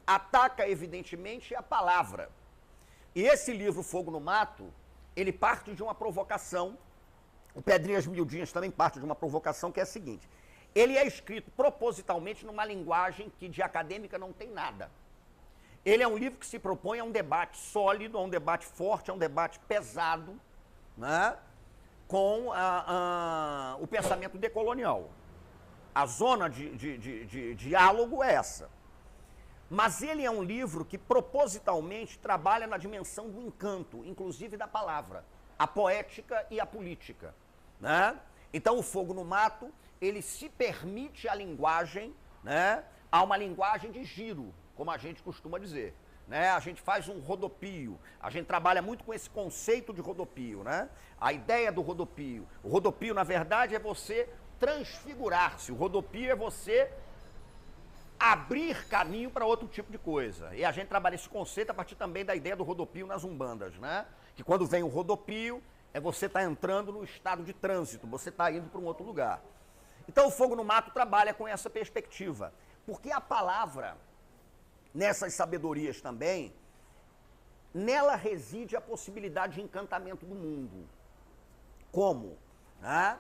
ataca, evidentemente, a palavra. E esse livro, Fogo no Mato, ele parte de uma provocação. O Pedrinhas Miudinhas também parte de uma provocação que é a seguinte. Ele é escrito propositalmente numa linguagem que de acadêmica não tem nada. Ele é um livro que se propõe a um debate sólido, a um debate forte, a um debate pesado, né, com o pensamento decolonial. A zona de diálogo é essa. Mas ele é um livro que propositalmente trabalha na dimensão do encanto, inclusive da palavra, a poética e a política, né? Então o Fogo no Mato, ele se permite a linguagem, né? Há uma linguagem de giro, como a gente costuma dizer, né? A gente faz um rodopio, a gente trabalha muito com esse conceito de rodopio, né? A ideia do rodopio. O rodopio, na verdade, é você transfigurar-se. O rodopio é você abrir caminho para outro tipo de coisa. E a gente trabalha esse conceito a partir também da ideia do rodopio nas umbandas, né? Que quando vem o rodopio, é você estar entrando no estado de trânsito, você está indo para um outro lugar. Então o Fogo no Mato trabalha com essa perspectiva. Porque a palavra, nessas sabedorias também, nela reside a possibilidade de encantamento do mundo. Como? Né?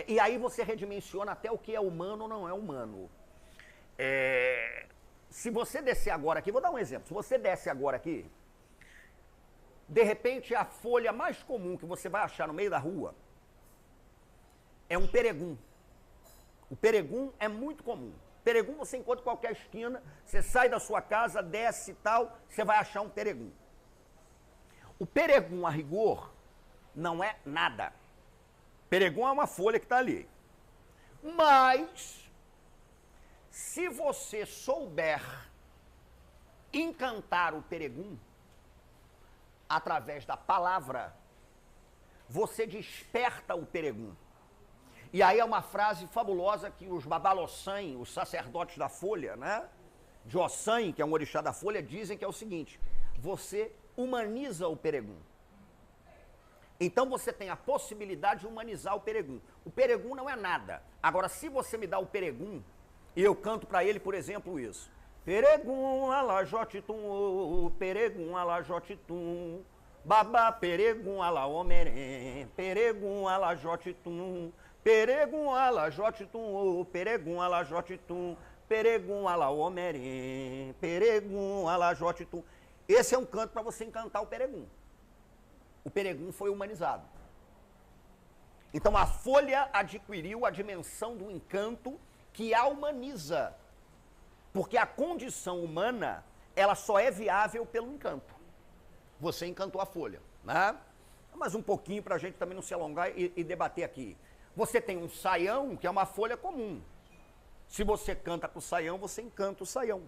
E aí você redimensiona até o que é humano ou não é humano. Se você descer agora aqui, vou dar um exemplo. Se você desce agora aqui, de repente a folha mais comum que você vai achar no meio da rua é um peregum. O peregum é muito comum. Peregum você encontra em qualquer esquina, você sai da sua casa, desce e tal, você vai achar um peregum. O peregum, a rigor, não é nada. Peregum é uma folha que está ali. Mas, se você souber encantar o peregum, através da palavra, você desperta o peregum. E aí é uma frase fabulosa que os Babalossães, os sacerdotes da folha, né? De Ossan, que é um orixá da folha, dizem que é o seguinte: você humaniza o peregum. Então você tem a possibilidade de humanizar o peregum. O peregum não é nada. Agora, se você me dá o peregum, e eu canto para ele, por exemplo, isso. Peregum, alajotitum, peregum, alajotitum, babá, peregum, alaomerém, peregum, alajotitum, peregum, alajotitum, peregum, alajotitum, peregum, alaomerém, peregum, alajotitum. Esse é um canto para você encantar o peregum. O peregum foi humanizado. Então a folha adquiriu a dimensão do encanto que a humaniza. Porque a condição humana, ela só é viável pelo encanto. Você encantou a folha, né? Mas um pouquinho para a gente também não se alongar e debater aqui. Você tem um saião, que é uma folha comum. Se você canta com o saião, você encanta o saião.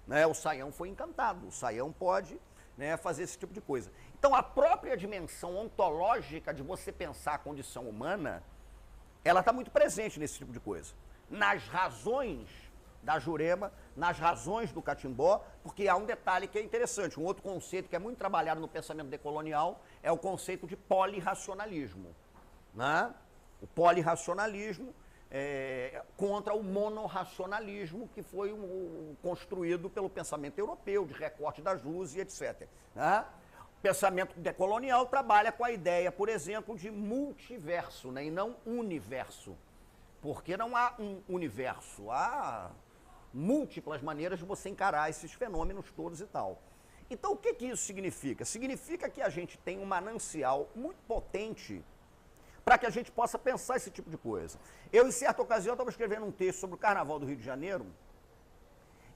Né? O saião foi encantado, o saião pode, né, fazer esse tipo de coisa. Então a própria dimensão ontológica de você pensar a condição humana, ela está muito presente nesse tipo de coisa. Nas razões da Jurema, nas razões do catimbó, porque há um detalhe que é interessante, um outro conceito que é muito trabalhado no pensamento decolonial é o conceito de polirracionalismo. Né? O polirracionalismo contra o monorracionalismo que foi construído pelo pensamento europeu, de recorte das luzes e etc. Né? O pensamento decolonial trabalha com a ideia, por exemplo, de multiverso, né, e não universo. Porque não há um universo, há múltiplas maneiras de você encarar esses fenômenos todos e tal. Então o que isso significa? Significa que a gente tem um manancial muito potente para que a gente possa pensar esse tipo de coisa. Eu, em certa ocasião, estava escrevendo um texto sobre o Carnaval do Rio de Janeiro,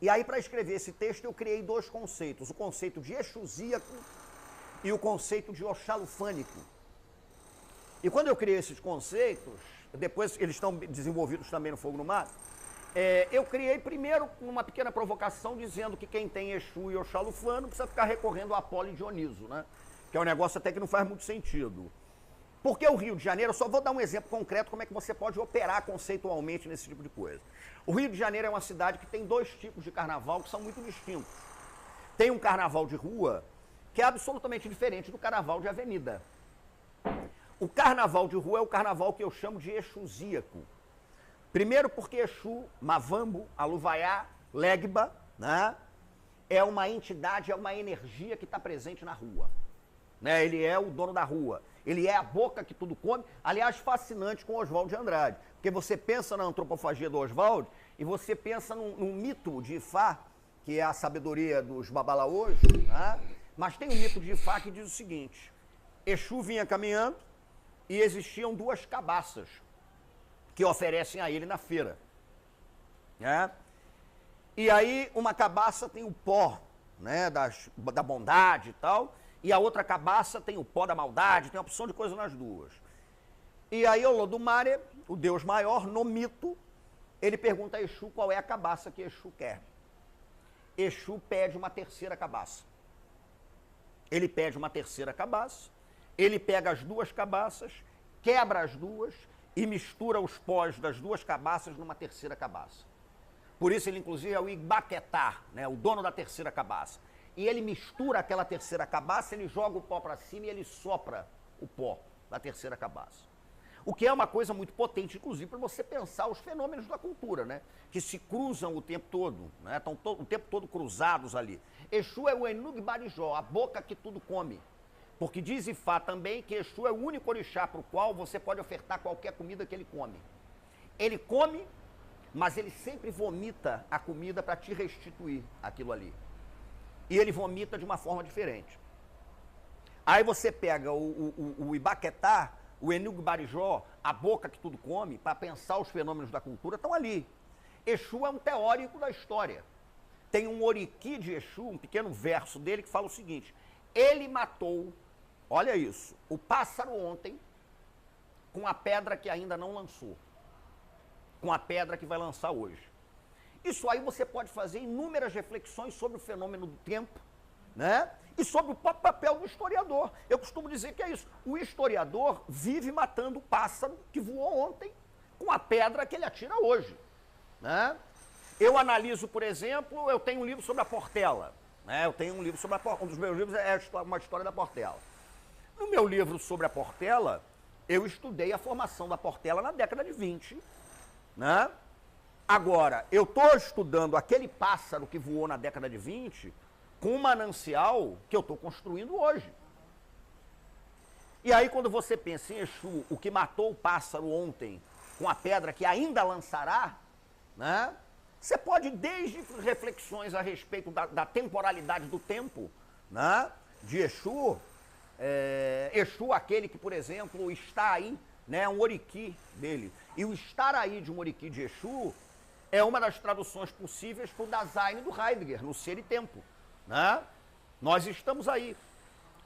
e aí, para escrever esse texto, eu criei dois conceitos, o conceito de exusíaco e o conceito de oxalufânico. E quando eu criei esses conceitos, depois eles estão desenvolvidos também no Fogo no Mar, eu criei primeiro uma pequena provocação dizendo que quem tem Exu e Oxalufano precisa ficar recorrendo a Apolo e Dioniso, né? Que é um negócio até que não faz muito sentido. Porque o Rio de Janeiro, eu só vou dar um exemplo concreto como é que você pode operar conceitualmente nesse tipo de coisa. O Rio de Janeiro é uma cidade que tem dois tipos de carnaval que são muito distintos. Tem um carnaval de rua que é absolutamente diferente do carnaval de avenida. O carnaval de rua é o carnaval que eu chamo de exusíaco. Primeiro porque Exu, Mavambo, Aluvaiá, Legba, né, é uma entidade, é uma energia que está presente na rua. Né? Ele é o dono da rua. Ele é a boca que tudo come. Aliás, fascinante com Oswald de Andrade. Porque você pensa na antropofagia do Oswald e você pensa num mito de Ifá, que é a sabedoria dos babalaôs, né? Mas tem um mito de Ifá que diz o seguinte: Exu vinha caminhando e existiam duas cabaças que oferecem a ele na feira. Né? E aí uma cabaça tem o pó, né, da bondade e tal, e a outra cabaça tem o pó da maldade, tem uma opção de coisa nas duas. E aí Olodumare, o deus maior, no mito, ele pergunta a Exu qual é a cabaça que Exu quer. Exu pede uma terceira cabaça. Ele pede uma terceira cabaça, ele pega as duas cabaças, quebra as duas e mistura os pós das duas cabaças numa terceira cabaça. Por isso ele, inclusive, é o Ibaquetá, né, o dono da terceira cabaça. E ele mistura aquela terceira cabaça, ele joga o pó para cima e ele sopra o pó da terceira cabaça. O que é uma coisa muito potente, inclusive, para você pensar os fenômenos da cultura, né? Que se cruzam o tempo todo, né? Estão o tempo todo cruzados ali. Exu é o Enug Barijó, a boca que tudo come. Porque diz Ifá também que Exu é o único orixá para o qual você pode ofertar qualquer comida que ele come. Ele come, mas ele sempre vomita a comida para te restituir aquilo ali. E ele vomita de uma forma diferente. Aí você pega o Ibaquetá, o Enug Barijó, a boca que tudo come, para pensar os fenômenos da cultura, estão ali. Exu é um teórico da história. Tem um oriqui de Exu, um pequeno verso dele, que fala o seguinte: ele matou, olha isso, o pássaro ontem com a pedra que ainda não lançou, com a pedra que vai lançar hoje. Isso aí você pode fazer inúmeras reflexões sobre o fenômeno do tempo, né? E sobre o próprio papel do historiador. Eu costumo dizer que é isso. O historiador vive matando o pássaro que voou ontem com a pedra que ele atira hoje, né? Eu analiso, por exemplo, eu tenho um livro sobre a Portela, né? Eu tenho um livro sobre a Portela, um dos meus livros é uma história da Portela. No meu livro sobre a Portela, eu estudei a formação da Portela na década de 20, né? Agora, eu estou estudando aquele pássaro que voou na década de 20 com um manancial que eu estou construindo hoje. E aí, quando você pensa em Exu, o que matou o pássaro ontem com a pedra que ainda lançará, né? Você pode, desde reflexões a respeito da temporalidade do tempo, né? De Exu, Exu aquele que, por exemplo, está aí, né? Um Oriki dele. E o estar aí de um Oriki de Exu é uma das traduções possíveis para o Dasein do Heidegger, no Ser e Tempo, né? Nós estamos aí.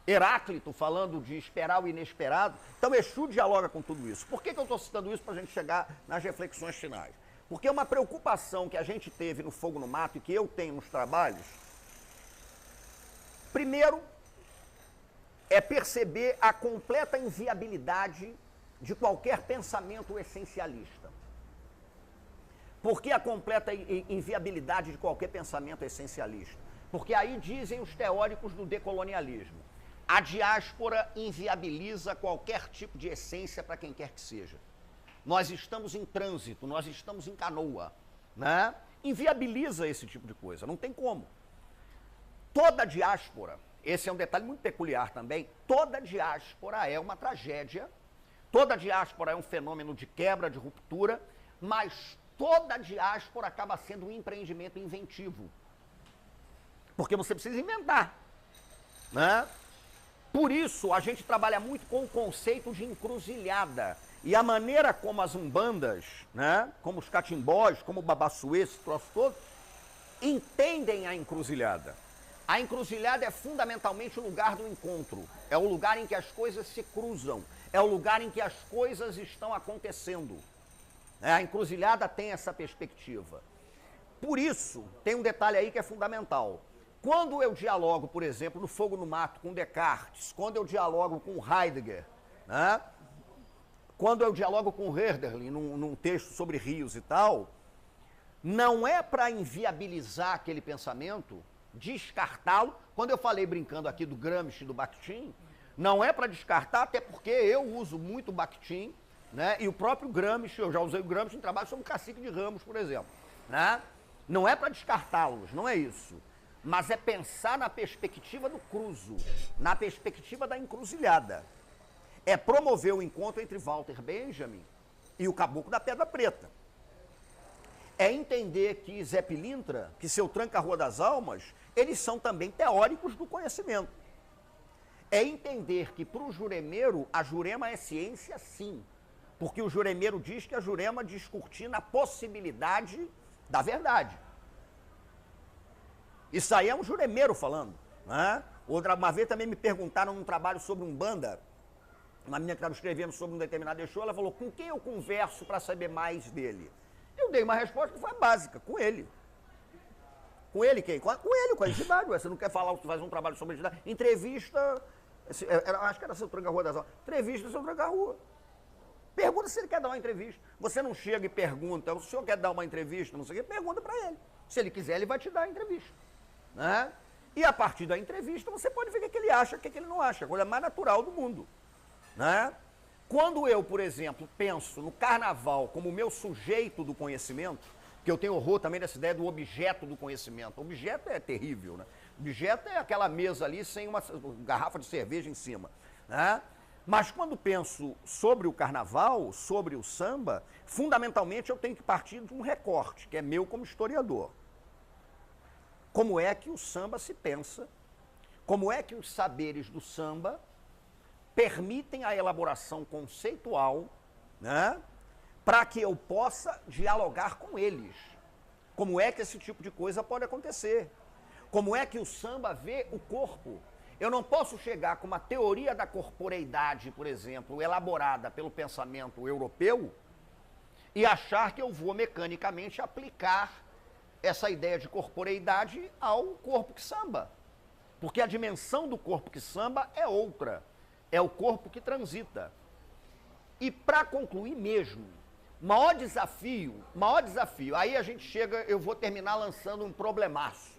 Heráclito falando de esperar o inesperado. Então Exu dialoga com tudo isso. Por que eu estou citando isso para a gente chegar nas reflexões finais? Porque uma preocupação que a gente teve no Fogo no Mato e que eu tenho nos trabalhos, primeiro, é perceber a completa inviabilidade de qualquer pensamento essencialista. Por que a completa inviabilidade de qualquer pensamento essencialista? Porque aí dizem os teóricos do decolonialismo: a diáspora inviabiliza qualquer tipo de essência para quem quer que seja. Nós estamos em trânsito, nós estamos em canoa, né? Inviabiliza esse tipo de coisa, não tem como. Toda diáspora, esse é um detalhe muito peculiar também, toda diáspora é uma tragédia, toda diáspora é um fenômeno de quebra, de ruptura, mas toda diáspora acaba sendo um empreendimento inventivo. Porque você precisa inventar, né? Por isso, a gente trabalha muito com o conceito de encruzilhada. E a maneira como as umbandas, né, como os catimbós, como o babassuê, esse troço todo, entendem a encruzilhada. A encruzilhada é fundamentalmente o lugar do encontro. É o lugar em que as coisas se cruzam. É o lugar em que as coisas estão acontecendo. A encruzilhada tem essa perspectiva. Por isso, tem um detalhe aí que é fundamental. Quando eu dialogo, por exemplo, no Fogo no Mato com Descartes, quando eu dialogo com Heidegger, né? Quando eu dialogo com Hölderlin num texto sobre rios e tal, não é para inviabilizar aquele pensamento, descartá-lo. Quando eu falei brincando aqui do Gramsci e do Bakhtin, não é para descartar, até porque eu uso muito o Bakhtin, né? E o próprio Gramsci, eu já usei o Gramsci em trabalho sobre o Cacique de Ramos, por exemplo, né? Não é para descartá-los, não é isso. Mas é pensar na perspectiva do cruzo, na perspectiva da encruzilhada. É promover o encontro entre Walter Benjamin e o Caboclo da Pedra Preta. É entender que Zé Pilintra, que seu Tranca-Rua das Almas, eles são também teóricos do conhecimento. É entender que para o juremeiro, a jurema é ciência sim. Porque o juremeiro diz que a jurema descortina a possibilidade da verdade. Isso aí é um juremeiro falando, né? Outra uma vez também me perguntaram num trabalho sobre Umbanda, uma menina que estava escrevendo sobre um determinado Exu, ela falou: com quem eu converso para saber mais dele? Eu dei uma resposta que foi básica: com ele. Com ele quem? Com ele, com a entidade. Você não quer falar, fazer um trabalho sobre a entidade? Entrevista, acho que era seu Tranca-Rua das Almas. Entrevista seu Tranca-Rua. Pergunta se ele quer dar uma entrevista. Você não chega e pergunta: o senhor quer dar uma entrevista? Não sei o quê. Pergunta para ele. Se ele quiser, ele vai te dar a entrevista. Né? E a partir da entrevista você pode ver o que ele acha, o que ele não acha, a coisa mais natural do mundo. Né? Quando eu, por exemplo, penso no carnaval como meu sujeito do conhecimento, que eu tenho horror também dessa ideia do objeto do conhecimento. Objeto é terrível, né? Objeto é aquela mesa ali sem uma garrafa de cerveja em cima. Né? Mas quando penso sobre o carnaval, sobre o samba, fundamentalmente eu tenho que partir de um recorte, que é meu como historiador. Como é que o samba se pensa? Como é que os saberes do samba permitem a elaboração conceitual, né, para que eu possa dialogar com eles? Como é que esse tipo de coisa pode acontecer? Como é que o samba vê o corpo? Eu não posso chegar com uma teoria da corporeidade, por exemplo, elaborada pelo pensamento europeu e achar que eu vou mecanicamente aplicar essa ideia de corporeidade ao corpo que samba. Porque a dimensão do corpo que samba é outra. É o corpo que transita. E para concluir mesmo, maior desafio, aí a gente chega, eu vou terminar lançando um problemaço.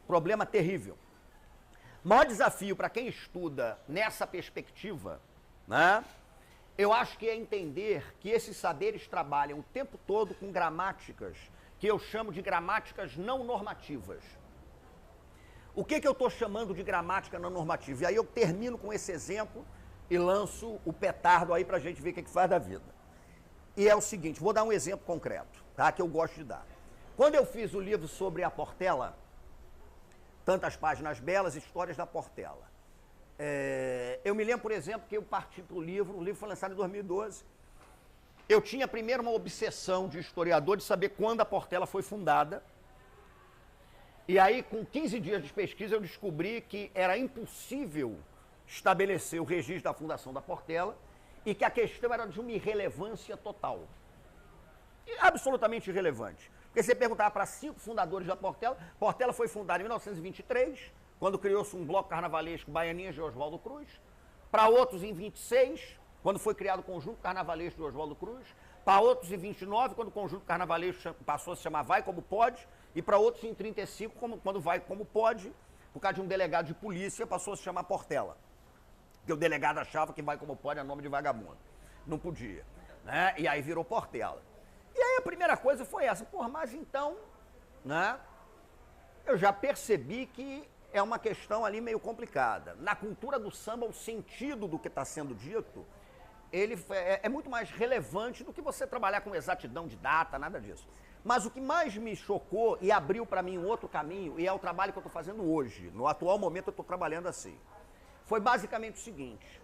Problema terrível. Maior desafio para quem estuda nessa perspectiva, né? Eu acho que é entender que esses saberes trabalham o tempo todo com gramáticas que eu chamo de gramáticas não normativas. O que eu estou chamando de gramática não normativa? E aí eu termino com esse exemplo e lanço o petardo aí para a gente ver o que faz da vida. E é o seguinte, vou dar um exemplo concreto, tá? Que eu gosto de dar. Quando eu fiz o livro sobre a Portela, Tantas Páginas Belas, Histórias da Portela, eu me lembro, por exemplo, que eu parti para o livro foi lançado em 2012, eu tinha primeiro uma obsessão de historiador de saber quando a Portela foi fundada, e aí com 15 dias de pesquisa eu descobri que era impossível estabelecer o registro da fundação da Portela e que a questão era de uma irrelevância total. Absolutamente irrelevante. Porque você perguntava para 5 fundadores da Portela, Portela foi fundada em 1923, quando criou-se um bloco carnavalesco Baianinhas de Oswaldo Cruz, para outros em 26, quando foi criado o Conjunto Carnavalesco de Oswaldo Cruz, para outros em 29, quando o Conjunto Carnavalesco passou a se chamar Vai Como Pode, e para outros em 35, quando Vai Como Pode, por causa de um delegado de polícia, passou a se chamar Portela. Porque o delegado achava que Vai Como Pode é nome de vagabundo. Não podia. Né? E aí virou Portela. E aí a primeira coisa foi essa. Porra, mas então, né? Eu já percebi que é uma questão ali meio complicada. Na cultura do samba, o sentido do que está sendo dito, ele é muito mais relevante do que você trabalhar com exatidão de data, nada disso. Mas o que mais me chocou e abriu para mim um outro caminho, e é o trabalho que eu estou fazendo hoje, no atual momento eu estou trabalhando assim, foi basicamente o seguinte,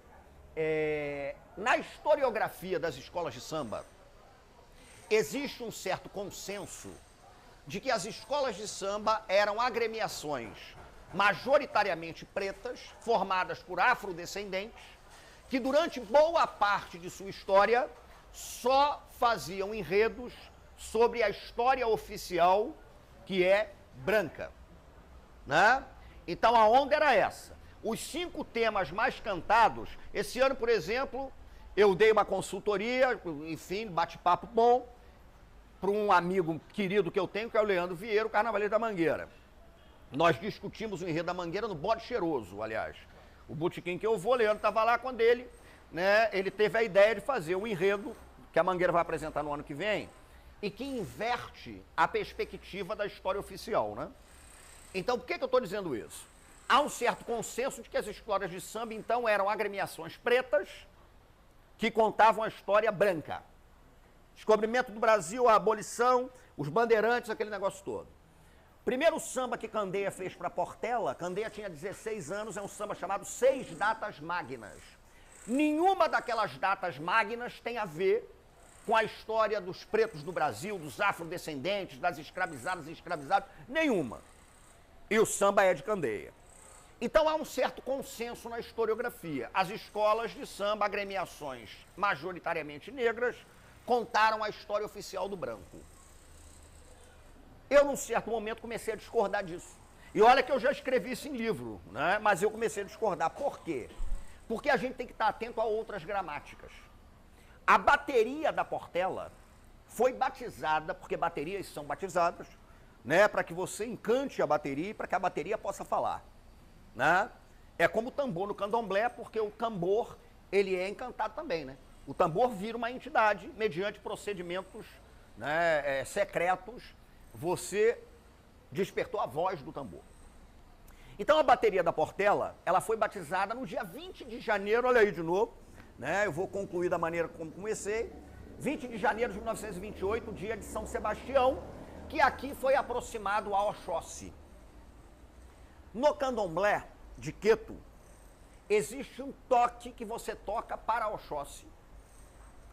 na historiografia das escolas de samba, existe um certo consenso de que as escolas de samba eram agremiações majoritariamente pretas, formadas por afrodescendentes, que durante boa parte de sua história só faziam enredos sobre a história oficial, que é branca. Né? Então a onda era essa. Os 5 temas mais cantados, esse ano, por exemplo, eu dei uma consultoria, enfim, bate-papo bom, para um amigo querido que eu tenho, que é o Leandro Vieira, o Carnavalesco da Mangueira. Nós discutimos o enredo da Mangueira no Bode Cheiroso, aliás. O botequim que eu vou, o Leandro estava lá quando ele teve a ideia de fazer um enredo que a Mangueira vai apresentar no ano que vem e que inverte a perspectiva da história oficial, né? Então, por que eu estou dizendo isso? Há um certo consenso de que as escolas de samba, então, eram agremiações pretas que contavam a história branca. Descobrimento do Brasil, a abolição, os bandeirantes, aquele negócio todo. Primeiro samba que Candeia fez para Portela, Candeia tinha 16 anos, é um samba chamado 6 Datas Magnas. Nenhuma daquelas datas magnas tem a ver com a história dos pretos do Brasil, dos afrodescendentes, das escravizadas e escravizados, nenhuma. E o samba é de Candeia. Então há um certo consenso na historiografia. As escolas de samba, agremiações majoritariamente negras, contaram a história oficial do branco. Eu, num certo momento, comecei a discordar disso. E olha que eu já escrevi isso em livro, né? Mas eu comecei a discordar. Por quê? Porque a gente tem que estar atento a outras gramáticas. A bateria da Portela foi batizada, porque baterias são batizadas, né? Para que você encante a bateria e para que a bateria possa falar. Né? É como o tambor no candomblé, porque o tambor, ele é encantado também, né? O tambor vira uma entidade, mediante procedimentos, né, secretos, você despertou a voz do tambor. Então a bateria da Portela, ela foi batizada no dia 20 de janeiro, olha aí de novo, né? Eu vou concluir da maneira como comecei, 20 de janeiro de 1928, dia de São Sebastião, que aqui foi aproximado a Oxóssi. No candomblé de Queto, existe um toque que você toca para Oxóssi.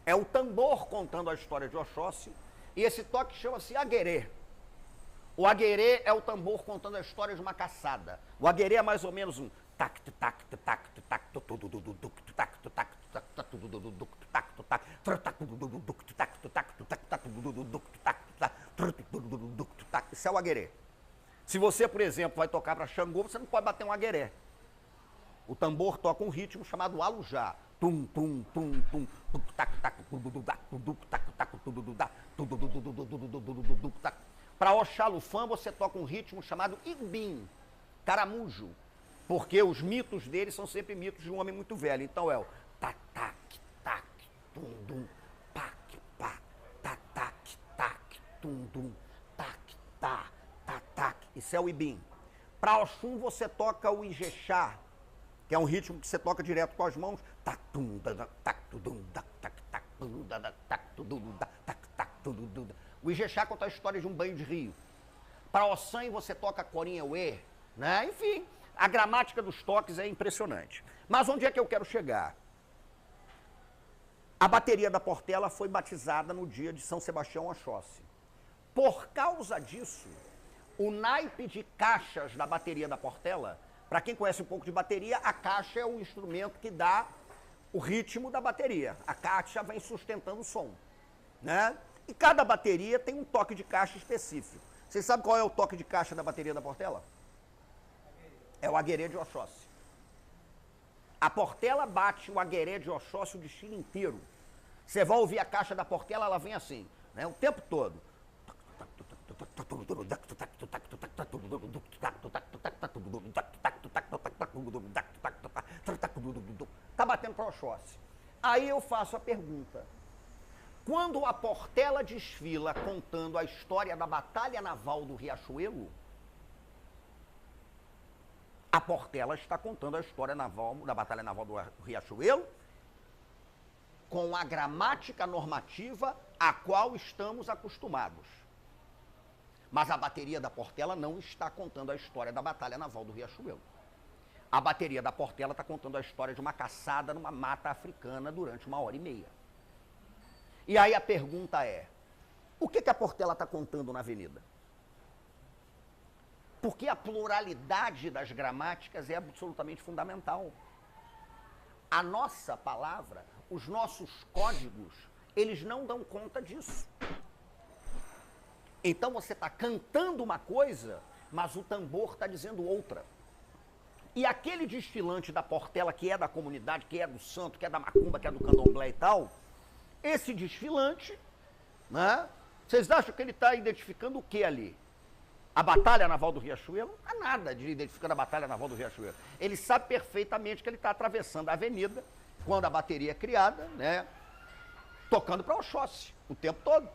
É o tambor contando a história de Oxóssi, e esse toque chama-se aguerê. O aguerê é o tambor contando a história de uma caçada. O aguerê é mais ou menos um tac tac tac tac tac tac. Isso é o aguerê. Se você, por exemplo, vai tocar para Xangô, você não pode bater um agueré. O tambor toca um ritmo chamado alujá. Tum tum tum tum tac tac tac. Para Oxalufã você toca um ritmo chamado igbim, caramujo, porque os mitos dele são sempre mitos de um homem muito velho. Então é o tac tac tac tum dum pac pac tac tac tac tum dum tac tac tac tac. Isso é o ibim. Para Oxum você toca o ijexá, que é um ritmo que você toca direto com as mãos. Tac tum tac tudum tac tac tac tum tac tudum tac tac tum. O Ijexá conta a história de um banho de rio. Para Ossan você toca Corinha Uê, né? Enfim, a gramática dos toques é impressionante. Mas onde é que eu quero chegar? A bateria da Portela foi batizada no dia de São Sebastião Oxóssi. Por causa disso, o naipe de caixas da bateria da Portela, para quem conhece um pouco de bateria, a caixa é o instrumento que dá o ritmo da bateria. A caixa vem sustentando o som, né? E cada bateria tem um toque de caixa específico. Vocês sabem qual é o toque de caixa da bateria da Portela? É o aguerê de Oxóssi. A Portela bate o aguerê de Oxóssi o destino inteiro. Você vai ouvir a caixa da Portela, ela vem assim, né? O tempo todo. Tá batendo para Oxóssi. Aí eu faço a pergunta. Quando a Portela desfila contando a história da Batalha Naval do Riachuelo, a Portela está contando a história naval, da Batalha Naval do Riachuelo com a gramática normativa a qual estamos acostumados. Mas a bateria da Portela não está contando a história da Batalha Naval do Riachuelo. A bateria da Portela está contando a história de uma caçada numa mata africana durante 1h30. E aí a pergunta é, o que a Portela está contando na avenida? Porque a pluralidade das gramáticas é absolutamente fundamental. A nossa palavra, os nossos códigos, eles não dão conta disso. Então você está cantando uma coisa, mas o tambor está dizendo outra. E aquele desfilante da Portela, que é da comunidade, que é do santo, que é da macumba, que é do candomblé e tal, esse desfilante, né? Vocês acham que ele está identificando o que ali? A Batalha Naval do Riachuelo? Não há nada de identificando a Batalha Naval do Riachuelo. Ele sabe perfeitamente que ele está atravessando a avenida, quando a bateria é criada, né? Tocando para Oxóssi o tempo todo.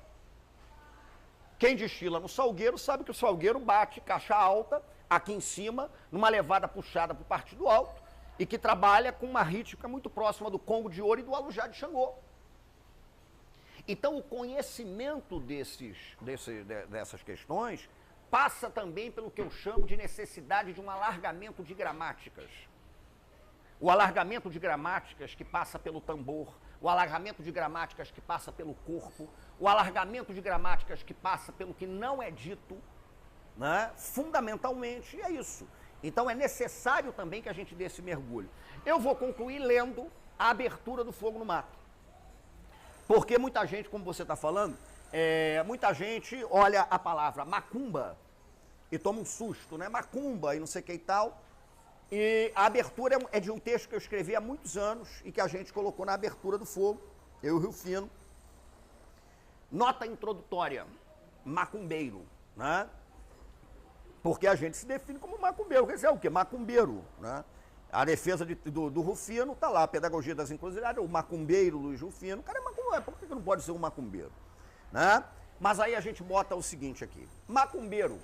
Quem desfila no Salgueiro sabe que o Salgueiro bate caixa alta, aqui em cima, numa levada puxada para o Partido Alto, e que trabalha com uma rítmica muito próxima do Congo de Ouro e do Alujá de Xangô. Então, o conhecimento dessas questões passa também pelo que eu chamo de necessidade de um alargamento de gramáticas. O alargamento de gramáticas que passa pelo tambor, o alargamento de gramáticas que passa pelo corpo, o alargamento de gramáticas que passa pelo que não é dito, né? Fundamentalmente é isso. Então é necessário também que a gente dê esse mergulho. Eu vou concluir lendo a abertura do Fogo no Mato. Porque muita gente, como você está falando, muita gente olha a palavra macumba e toma um susto, né? Macumba e não sei o que e tal. E a abertura é de um texto que eu escrevi há muitos anos e que a gente colocou na abertura do Fogo, eu e o Rufino. Nota introdutória, macumbeiro, né? Porque a gente se define como macumbeiro. Quer dizer, é o quê? Macumbeiro, né? A defesa do Rufino está lá, a pedagogia das encruzilhadas, o macumbeiro Luiz Rufino. O cara é macumbeiro, por que não pode ser um macumbeiro? Né? Mas aí a gente bota o seguinte aqui. Macumbeiro,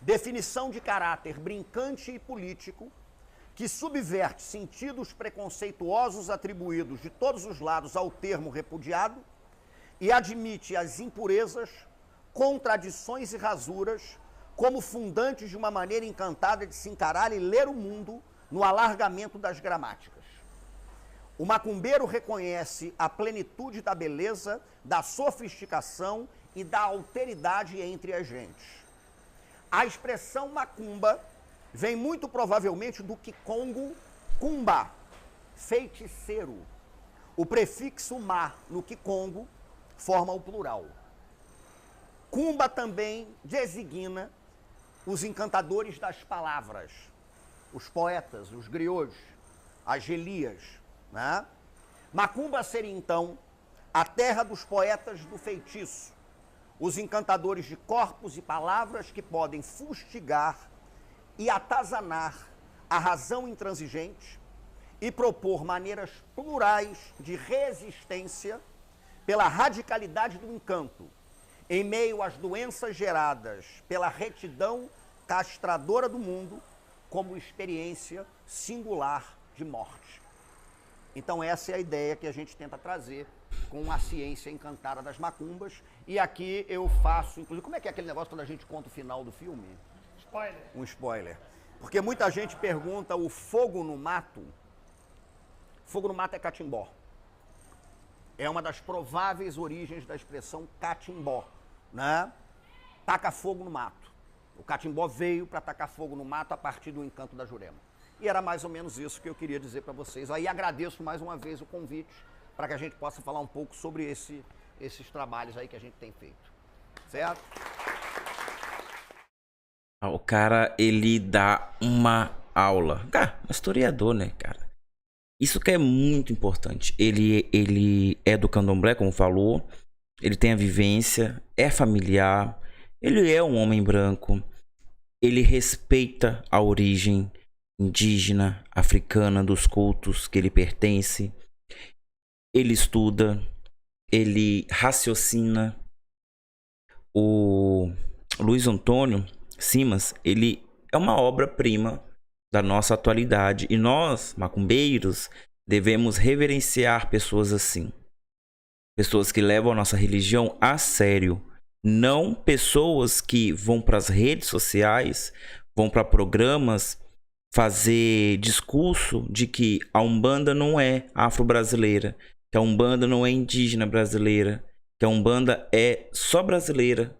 definição de caráter brincante e político que subverte sentidos preconceituosos atribuídos de todos os lados ao termo repudiado e admite as impurezas, contradições e rasuras como fundantes de uma maneira encantada de se encarar e ler o mundo no alargamento das gramáticas. O macumbeiro reconhece a plenitude da beleza, da sofisticação e da alteridade entre as gentes. A expressão macumba vem muito provavelmente do quicongo cumba, feiticeiro. O prefixo ma no quicongo forma o plural. Cumba também designa os encantadores das palavras, os poetas, os griots, as gelias, né? Macumba seria, então, a terra dos poetas do feitiço, os encantadores de corpos e palavras que podem fustigar e atazanar a razão intransigente e propor maneiras plurais de resistência pela radicalidade do encanto, em meio às doenças geradas pela retidão castradora do mundo, como experiência singular de morte. Então essa é a ideia que a gente tenta trazer com a ciência encantada das macumbas. E aqui eu faço, inclusive, como é que é aquele negócio quando a gente conta o final do filme? Spoiler. Um spoiler. Porque muita gente pergunta o fogo no mato. Fogo no mato é catimbó. É uma das prováveis origens da expressão catimbó, né? Taca fogo no mato. O catimbó veio para tacar fogo no mato a partir do encanto da Jurema. E era mais ou menos isso que eu queria dizer para vocês. Aí agradeço mais uma vez o convite para que a gente possa falar um pouco sobre esses trabalhos aí que a gente tem feito. Certo? O cara, ele dá uma aula. Cara, um historiador, né, cara? Isso que é muito importante. Ele é do candomblé, como falou. Ele tem a vivência, é familiar. Ele é um homem branco. Ele respeita a origem indígena, africana dos cultos que ele pertence. Ele estuda, ele raciocina. O Luiz Antônio Simas, ele é uma obra-prima da nossa atualidade. E nós, macumbeiros, devemos reverenciar pessoas assim. Pessoas que levam a nossa religião a sério. Não pessoas que vão para as redes sociais, vão para programas fazer discurso de que a Umbanda não é afro-brasileira, que a Umbanda não é indígena brasileira, que a Umbanda é só brasileira.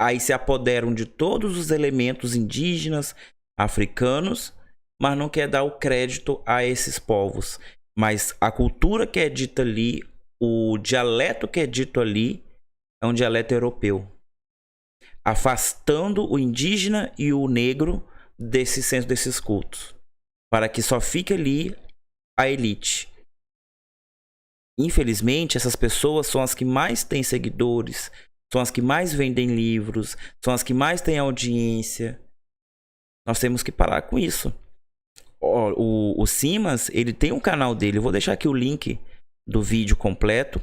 Aí se apoderam de todos os elementos indígenas, africanos, mas não quer dar o crédito a esses povos. Mas a cultura que é dita ali, o dialeto que é dito ali, é um dialeto europeu, afastando o indígena e o negro desse centro desses cultos, para que só fique ali a elite. Infelizmente, essas pessoas são as que mais têm seguidores, são as que mais vendem livros, são as que mais têm audiência. Nós temos que parar com isso. O Simas, ele tem um canal dele, eu vou deixar aqui o link do vídeo completo.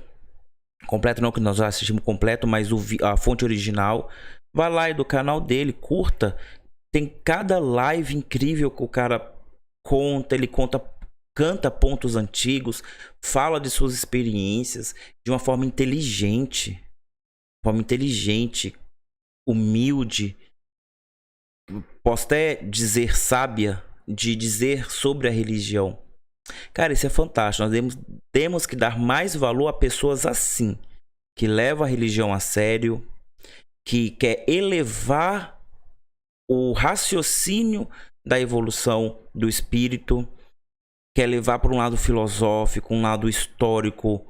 Completo não, que nós já assistimos completo, mas a fonte original. Vai lá do canal dele, curta. Tem cada live incrível que o cara conta. Ele canta pontos antigos, fala de suas experiências de uma forma inteligente. Humilde. Posso até dizer sábia, de dizer sobre a religião. Cara, isso é fantástico. Nós temos que dar mais valor a pessoas assim, que levam a religião a sério, que quer elevar o raciocínio da evolução do espírito, quer levar para um lado filosófico, um lado histórico,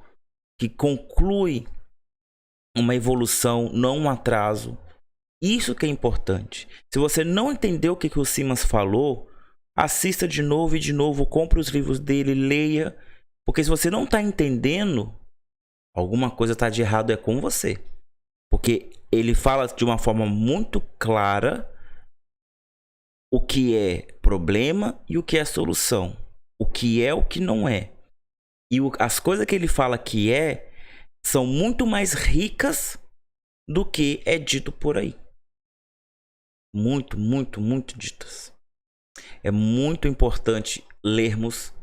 que conclui uma evolução, não um atraso. Isso que é importante. Se você não entendeu o que o Simas falou, assista de novo e de novo, compre os livros dele, leia. Porque se você não está entendendo, alguma coisa está de errado com você. Porque ele fala de uma forma muito clara o que é problema e o que é solução. O que é, o que não é. E as coisas que ele fala que são muito mais ricas do que é dito por aí. Muito, muito, muito ditas. É muito importante lermos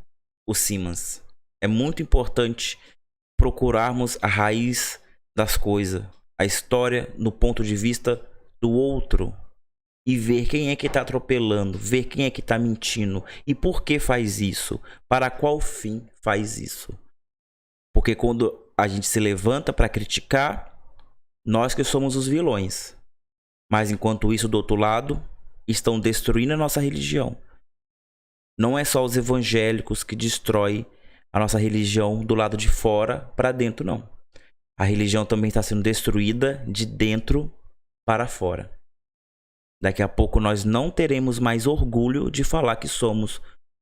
o Simas. É muito importante procurarmos a raiz das coisas, a história no ponto de vista do outro e ver quem é que está atropelando, ver quem é que está mentindo e por que faz isso, para qual fim faz isso. Porque quando a gente se levanta para criticar, nós que somos os vilões. Mas enquanto isso, do outro lado, estão destruindo a nossa religião. Não é só os evangélicos que destroem a nossa religião do lado de fora para dentro, não. A religião também está sendo destruída de dentro para fora. Daqui a pouco nós não teremos mais orgulho de falar que somos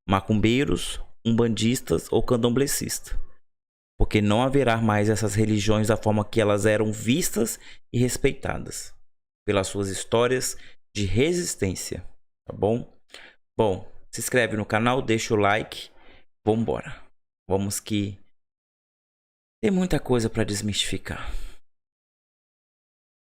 macumbeiros, umbandistas ou candomblecistas. Porque não haverá mais essas religiões da forma que elas eram vistas e respeitadas. Pelas suas histórias de resistência, tá bom? Bom, se inscreve no canal, deixa o like, vambora. Vamos que tem muita coisa para desmistificar.